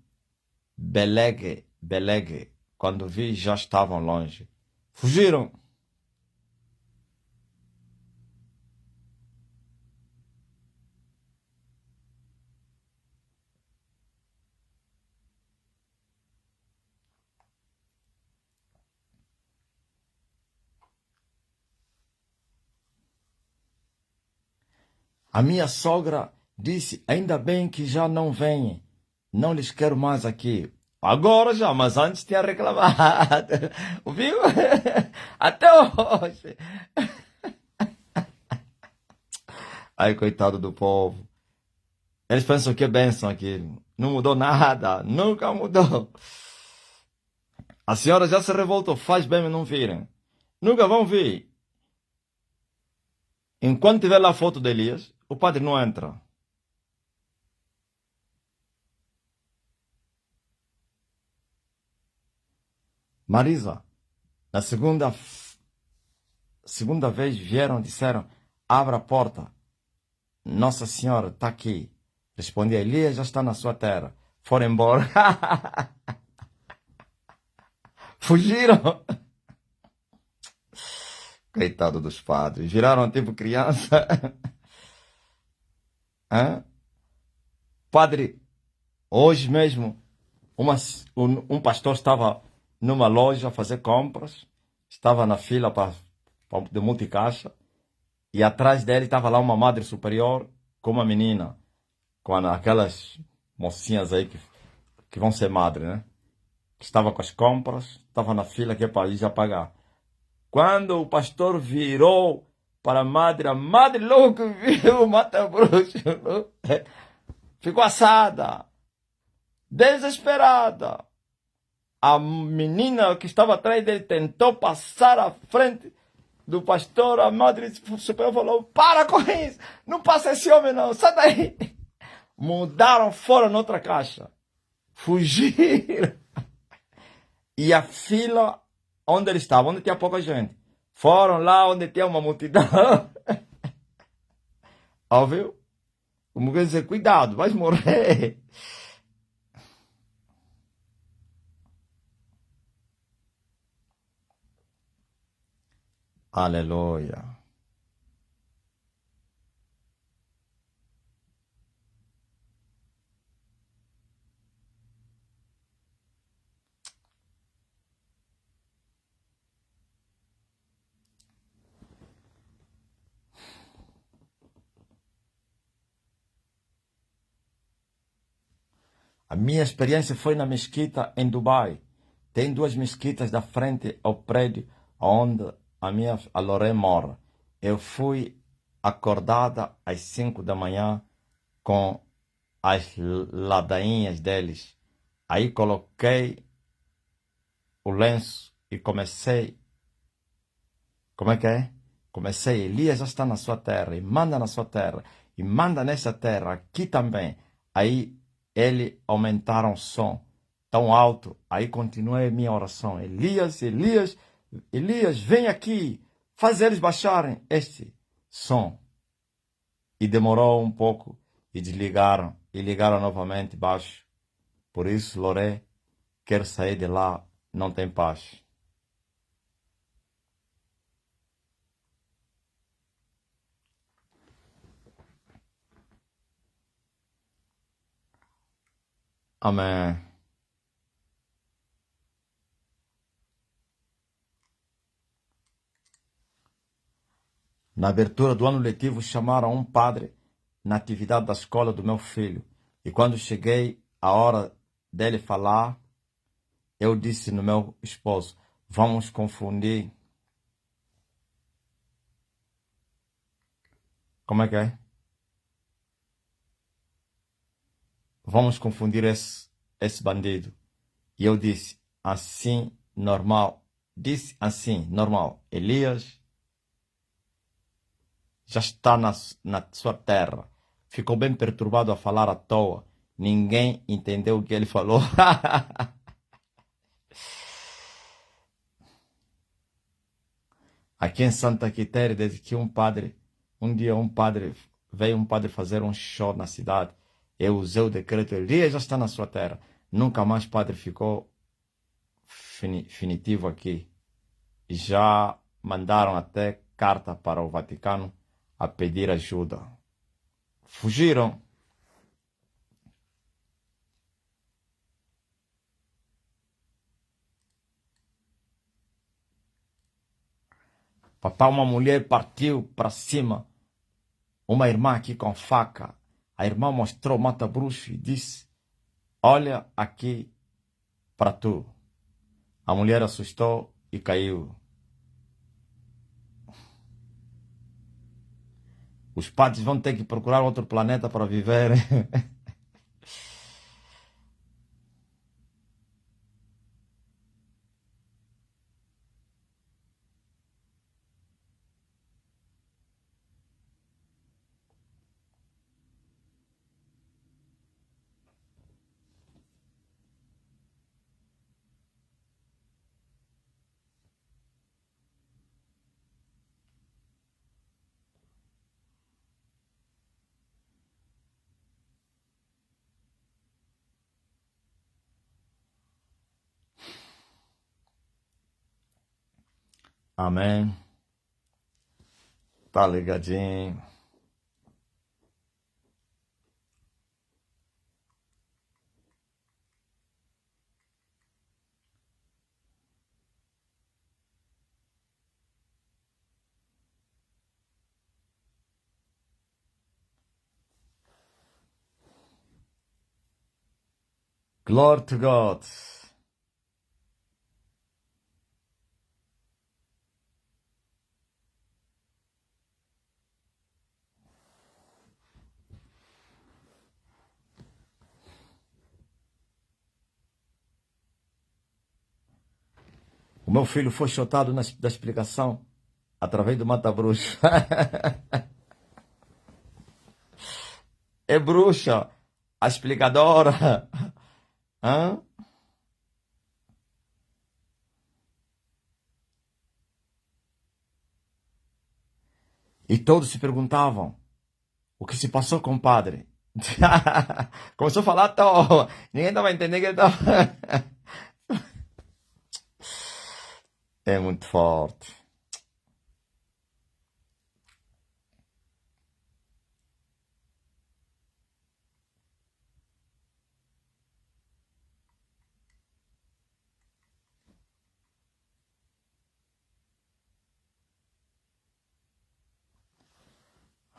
[SPEAKER 1] belegue, belegue. Quando vi, já estavam longe. Fugiram. A minha sogra disse, ainda bem que já não vêm. Não lhes quero mais aqui. Agora já, mas antes tinha reclamado. Viu? Até hoje. Ai, coitado do povo. Eles pensam que é bênção aquilo. Não mudou nada. Nunca mudou. A senhora já se revoltou. Faz bem não virem. Nunca vão vir. Enquanto tiver lá a foto de Elias, o padre não entra. Marisa, na segunda vez vieram e disseram, abra a porta. Nossa Senhora está aqui. Respondi, Elias já está na sua terra. Foram embora. Fugiram. Coitado dos padres. Viraram tipo criança. Hã? Padre, hoje mesmo, um pastor estava numa loja a fazer compras. Estava na fila de multicaixa. E atrás dele estava lá uma madre superior com uma menina. Com aquelas mocinhas aí que vão ser madre, né? Estava com as compras, estava na fila que é para ir já pagar. Quando o pastor virou para a madre logo viu o mata-bruxo. Ficou assada, desesperada. A menina que estava atrás dele tentou passar à frente do pastor. A madre superior falou, para com isso, não passa esse homem não, sai daí. Mudaram, foram noutra caixa. Fugiram. E a fila onde ele estava, onde tinha pouca gente, foram lá onde tinha uma multidão. Ouviu? Como quer dizer, cuidado, vais morrer. Aleluia. A minha experiência foi na mesquita em Dubai. Tem duas mesquitas da frente ao prédio onde a Loré mora. Eu fui acordada às 5 da manhã com as ladainhas deles. Aí coloquei o lenço e comecei. Como é que é? Comecei, Elias já está na sua terra, e manda na sua terra, e manda nessa terra, aqui também. Aí ele aumentaram o som tão alto, aí continuei a minha oração. Elias, Elias, Elias, vem aqui, faz eles baixarem este som. E demorou um pouco, e desligaram, e ligaram novamente baixo. Por isso, Loré, quer sair de lá, não tem paz. Amém. Na abertura do ano letivo, chamaram um padre na atividade da escola do meu filho. E quando cheguei a hora dele falar, eu disse no meu esposo, vamos confundir. Como é que é? Vamos confundir esse bandido. E eu disse, assim, normal. Disse assim, normal. Elias já está na sua terra. Ficou bem perturbado a falar à toa. Ninguém entendeu o que ele falou. Aqui em Santa Quitéria, desde que um dia um padre veio fazer um show na cidade. Eu usei o decreto, Elias já está na sua terra. Nunca mais padre ficou definitivo aqui. Já mandaram até carta para o Vaticano a pedir ajuda. Fugiram. Papai, uma mulher partiu para cima. Uma irmã aqui com faca. A irmã mostrou o mata-bruxo e disse: olha aqui para tu. A mulher assustou e caiu. Os padres vão ter que procurar outro planeta para viver. Amém. Tá ligadinho. Glory to God. O meu filho foi chutado da explicação através do mata-bruxo. É bruxa, a explicadora. Hã? E todos se perguntavam o que se passou com o padre. Começou a falar à toa. Ninguém estava entendendo que ele estava. É muito forte.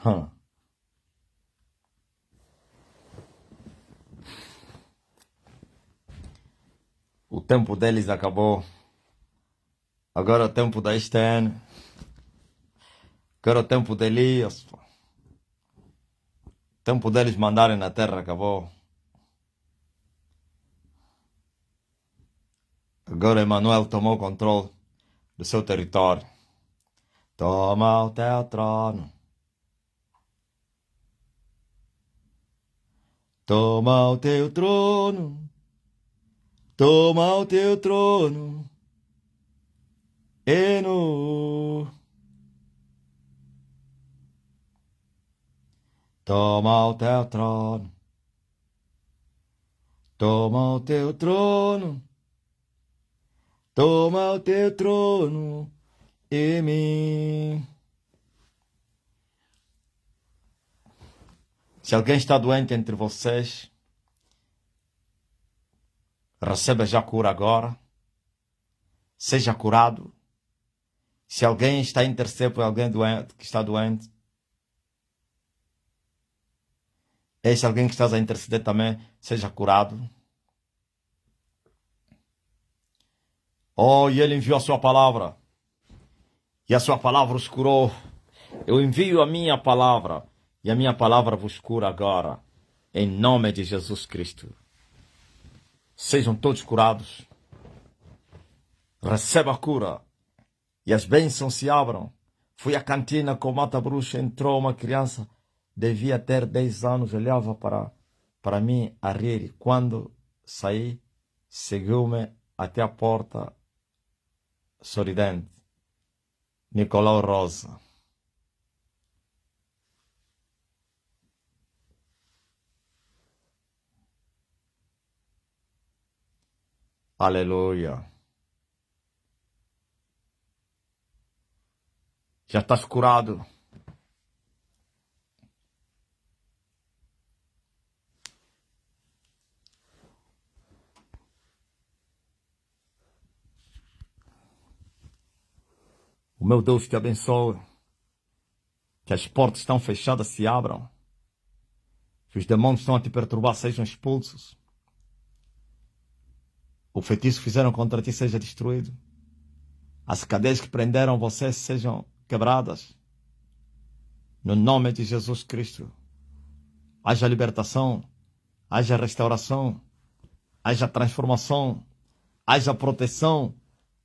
[SPEAKER 1] Hum. O tempo deles acabou. Agora é o tempo da Esther. Agora é o tempo de Elias. O tempo deles mandarem na terra acabou. Agora Emmanuel tomou o controle do seu território. Toma o teu trono. Toma o teu trono. Toma o teu trono. Eno. Toma o teu trono. Toma o teu trono. Toma o teu trono em mim. Se alguém está doente entre vocês, receba já cura agora. Seja curado. Se alguém está a interceder por alguém doente, que está doente, esse alguém que está a interceder também, seja curado. Oh, e ele enviou a sua palavra. E a sua palavra os curou. Eu envio a minha palavra. E a minha palavra vos cura agora. Em nome de Jesus Cristo. Sejam todos curados. Receba a cura. E as bênçãos se abram. Fui à cantina com o mata-bruxa. Entrou uma criança. Devia ter 10 anos. Olhava para mim a rir. Quando saí, seguiu-me até a porta. Sorridente. Nicolau Rosa. Aleluia. Já estás curado. O meu Deus te abençoe. Que as portas estão fechadas se abram. Que os demônios estão a te perturbar sejam expulsos. O feitiço que fizeram contra ti seja destruído. As cadeias que prenderam você sejam quebradas. No nome de Jesus Cristo. Haja libertação. Haja restauração. Haja transformação. Haja proteção.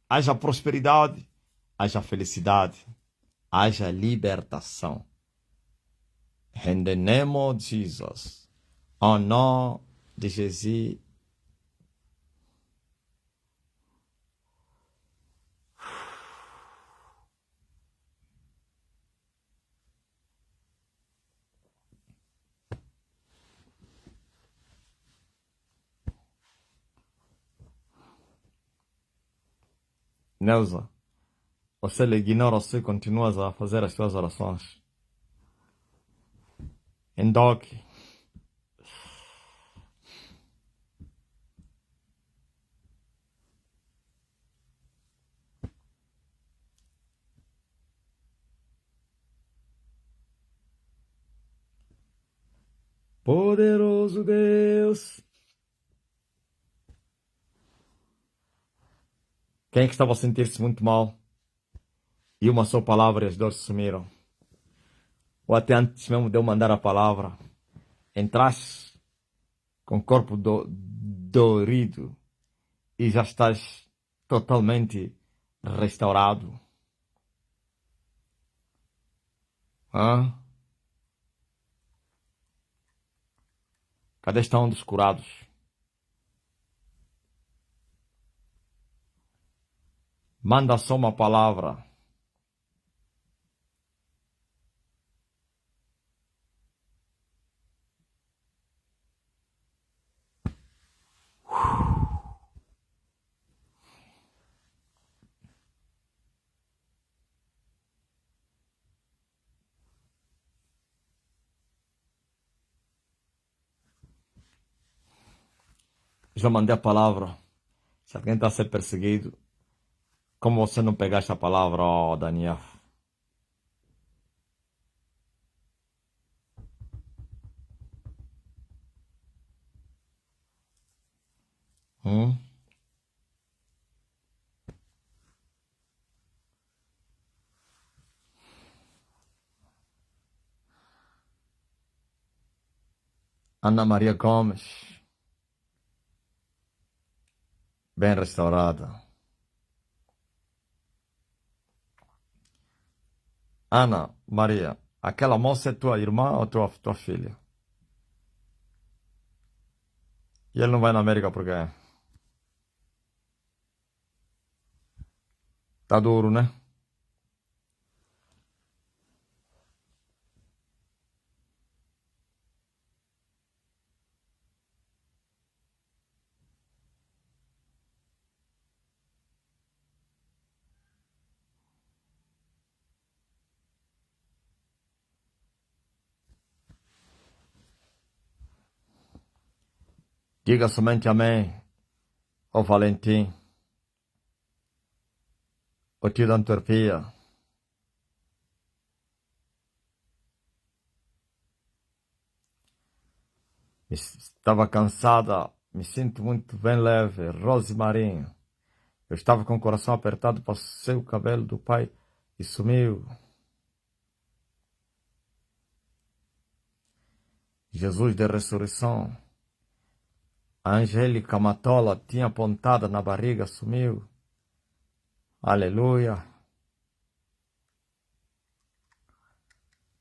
[SPEAKER 1] Haja prosperidade. Haja felicidade. Haja libertação. In the name of Jesus. Au nom de Jesus. Neuza, você lhe ignora você continua a fazer as suas orações. Doc, poderoso Deus. Quem é que estava a sentir-se muito mal? E uma só palavra e as dores sumiram. Ou até antes mesmo de eu mandar a palavra, entraste com o corpo dorido e já estás totalmente restaurado. Hã? Cadê estão dos curados? Manda só uma palavra. Já mandei a palavra. Se alguém está a ser perseguido, como você não pegaste a palavra, ó Daniel? Hum? Ana Maria Gomes, bem restaurada. Ana Maria, aquela moça é tua irmã ou tua filha? E ele não vai na América por quê? Tá duro, né? Diga somente amém, ó Valentim, o tio da Antwerpia. Estava cansada, me sinto muito bem leve. Rose Marinho, eu estava com o coração apertado, passei o cabelo do pai e sumiu. Jesus de ressurreição. A Angélica Matola tinha pontada na barriga, sumiu. Aleluia.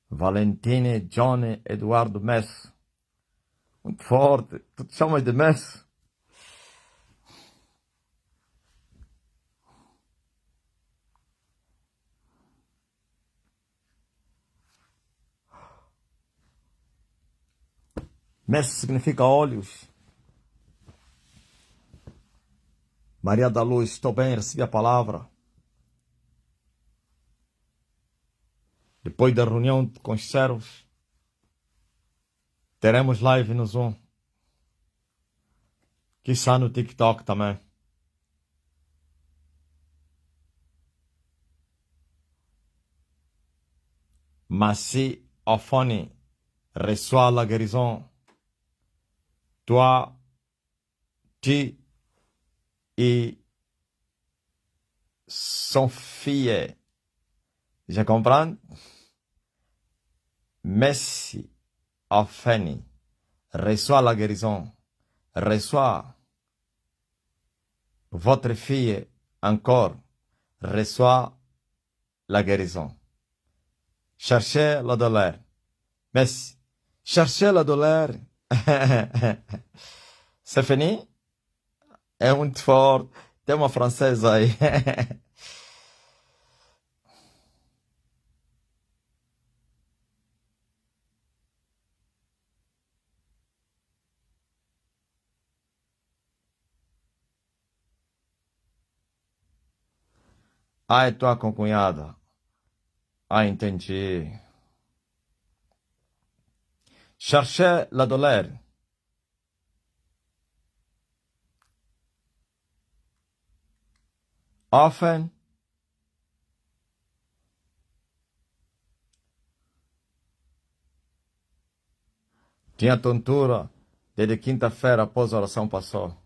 [SPEAKER 1] Valentine Johnny Eduardo Mess. Muito forte. Tu te chamas de Mess? Mess significa olhos. Maria da Luz, estou bem, recebi a palavra. Depois da reunião com os servos, teremos live no Zoom. Quiçá no TikTok também. Massi Ofoni, reçois la guérison. Toi, tu et son fille. Je comprends? Messi Ofoni, reçois la guérison. Reçois votre fille encore. Reçois la guérison. Cherchez la douleur. Messi, cherchez la douleur. C'est fini? É muito forte. Tem uma francesa aí. Ah, é tua concunhada. Ah, entendi. Cherchez la douleur. Often, tinha tontura desde quinta-feira após a oração passou.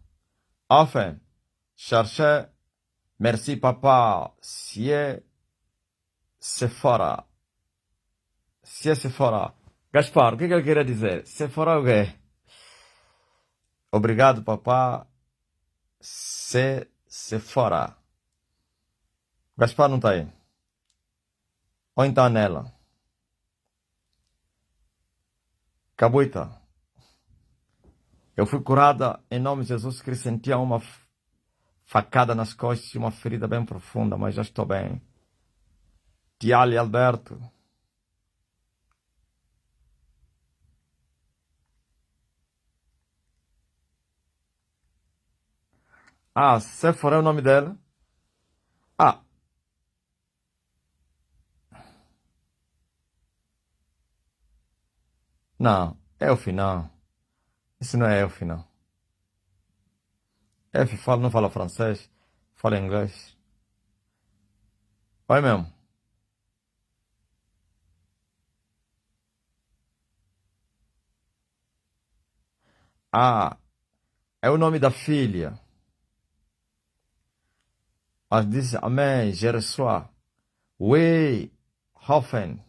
[SPEAKER 1] Often, cherchez, merci papa, se fora. Se fora. Gaspar, o que ele queria dizer? Se fora o quê? Obrigado, papá. Se fora. Gaspar não tá aí. Ou então nela. Cabuita. Eu fui curada em nome de Jesus Cristo. Sentia uma facada nas costas e uma ferida bem profunda, mas já estou bem. Tiali Alberto. Ah, Sephora é o nome dela? Ah. Não, Elfi não. Isso não é Elfi não. Elfi não fala francês, fala inglês. Oi mesmo. Ah, é o nome da filha. Ela disse, amém, je reçois. Oui, Hoffen.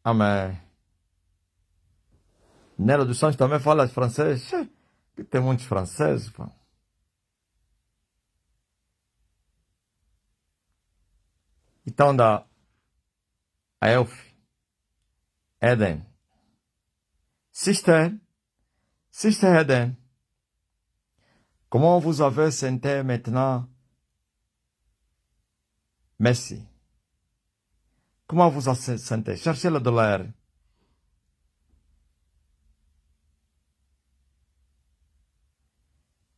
[SPEAKER 1] Amém. Nela dos Santos também fala francês? Que tem muitos franceses, pô. Então da a Elf, Eden. Sister Eden. Comment vous avez senti maintenant? Messi. Comment vous avez senti? Cherchez le dollar.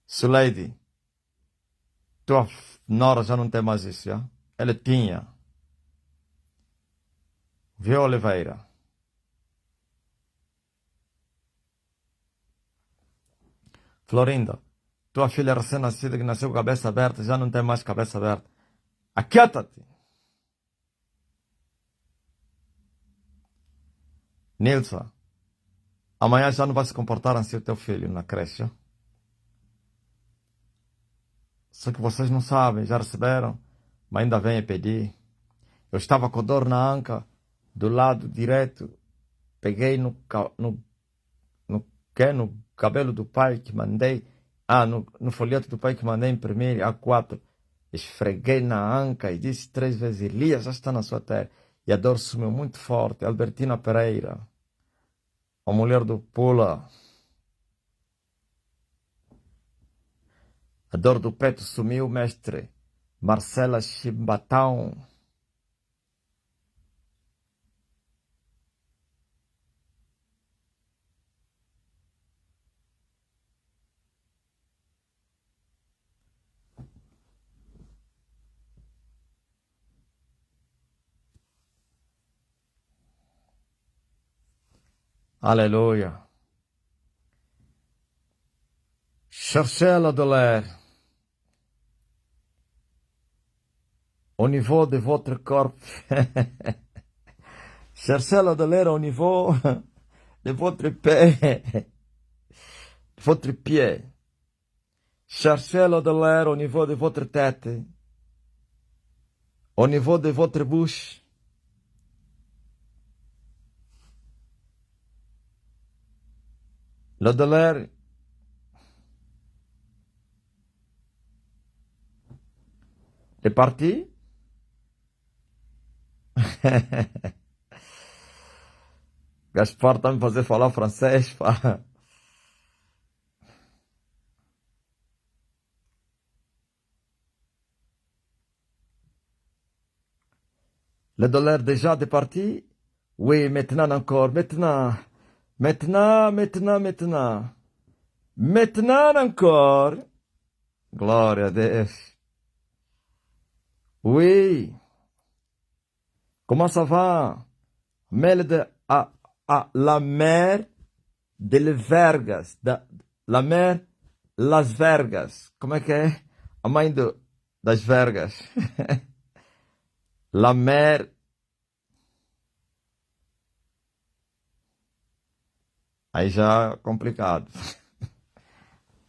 [SPEAKER 1] Suleide. Tua nora já não tem mais isso, já? Ela tinha. Viu, Oliveira? Florinda. Tua filha recém-nascida que nasceu com a cabeça aberta já não tem mais cabeça aberta. Aquieta-te. Nilson. Amanhã já não vai se comportar assim o teu filho na creche. Só que vocês não sabem, já receberam, mas ainda vêm pedir. Eu estava com dor na anca, do lado direito, peguei no cabelo do pai que mandei, no folheto do pai que mandei imprimir, A4, esfreguei na anca e disse 3 vezes, Elias já está na sua terra. E a dor sumiu muito forte. Albertina Pereira, a mulher do Pula. A dor do peito sumiu, mestre. Marcela Chimbatão. Aleluia. Cherchez la douleur au niveau de votre corps. Cherchez la douleur au niveau de votre pied. Cherchez la douleur au niveau de votre tête. Au niveau de votre bouche. La douleur est partie. Gaspar tá me fazendo falar francês, pá. Le dollar déjà de parti? Oui, maintenant encore, maintenant. Maintenant, maintenant, maintenant. Maintenant encore. Glória a Deus. Oui. Comment ça va? Melde a la mer de Vergas. La mer Las Vergas. Como é que é? A mãe das Vergas. La mer. Aí já é complicado.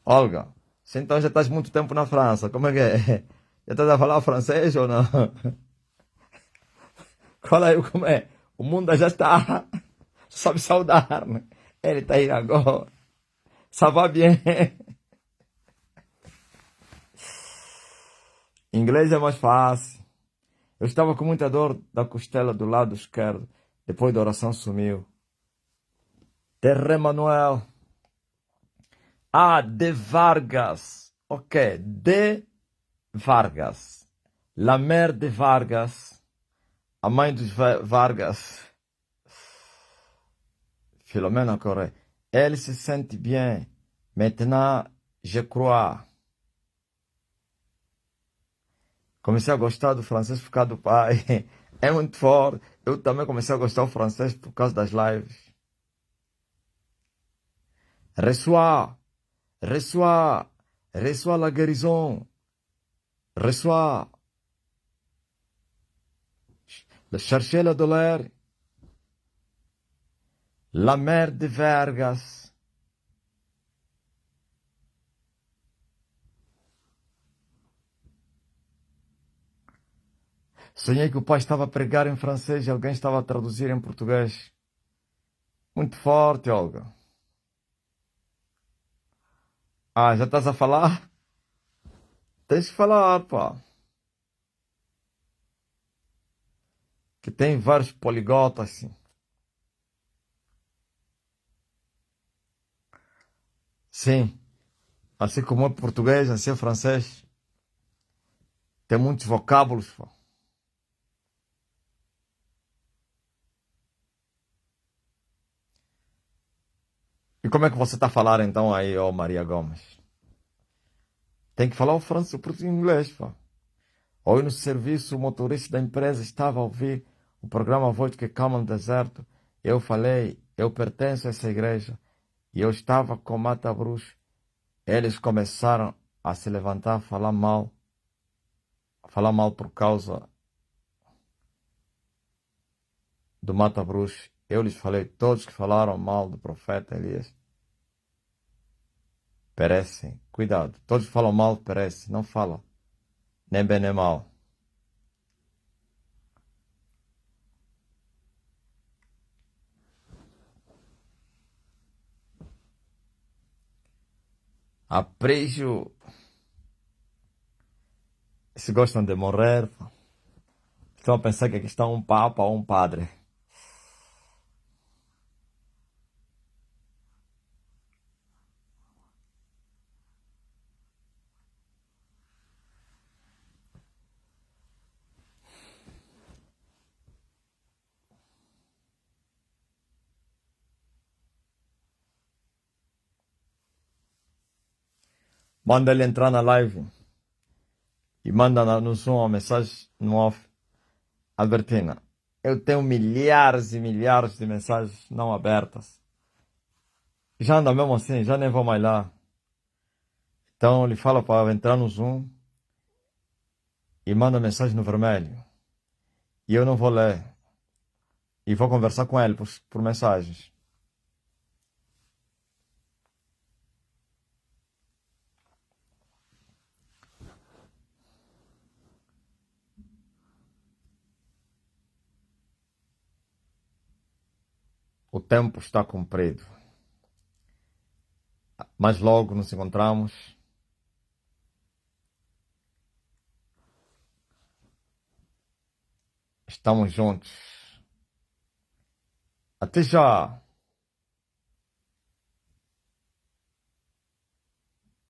[SPEAKER 1] Olga, você então já estás muito tempo na França. Como é que é? Já estás a falar francês ou não? Fala aí como é. O mundo já está. Sabe saudar, né? Ele está aí agora. Ça va bien. Inglês é mais fácil. Eu estava com muita dor da costela do lado esquerdo. Depois da oração sumiu. Terre Manuel. Ah, de Vargas. Ok, de Vargas. La mère de Vargas. A mãe dos Vargas. Philomena Corée. Elle se sente bien. Maintenant, je crois. Comecei a gostar do francês por causa do pai. É muito forte. Eu também comecei a gostar do francês por causa das lives. Reçois, reçois, reçois la guérison. Reçois. Cherchez la douleur. La mère de Vergas. Sonhei que o pai estava a pregar em francês e alguém estava a traduzir em português. Muito forte, Olga. Ah, já estás a falar? Tens que falar, pá. Que tem vários poligotas, assim. Sim. Assim como é português, assim é francês. Tem muitos vocábulos, pá. E como é que você está a falar então aí, ó Maria Gomes? Tem que falar o francês, o português e o inglês, pá. Hoje no serviço, o motorista da empresa estava a ouvir o programa Voz que Calma no Deserto. Eu falei, eu pertenço a essa igreja. E eu estava com Mata Bruxo. Eles começaram a se levantar, a falar mal por causa do Mata Bruxo. Eu lhes falei, todos que falaram mal do profeta Elias perecem. Cuidado, todos que falam mal perecem. Não fala nem bem nem mal. Aprecio. Se gostam de morrer, Estão a pensar que aqui está um papa ou um padre. Manda ele entrar na live e manda no Zoom uma mensagem no off. Albertina, eu tenho milhares e milhares de mensagens não abertas. Já anda mesmo assim, já nem vou mais lá. Então ele fala para entrar no Zoom e manda mensagem no vermelho. E eu não vou ler. E vou conversar com ele por mensagens. O tempo está cumprido. Mas logo nos encontramos. Estamos juntos. Até já!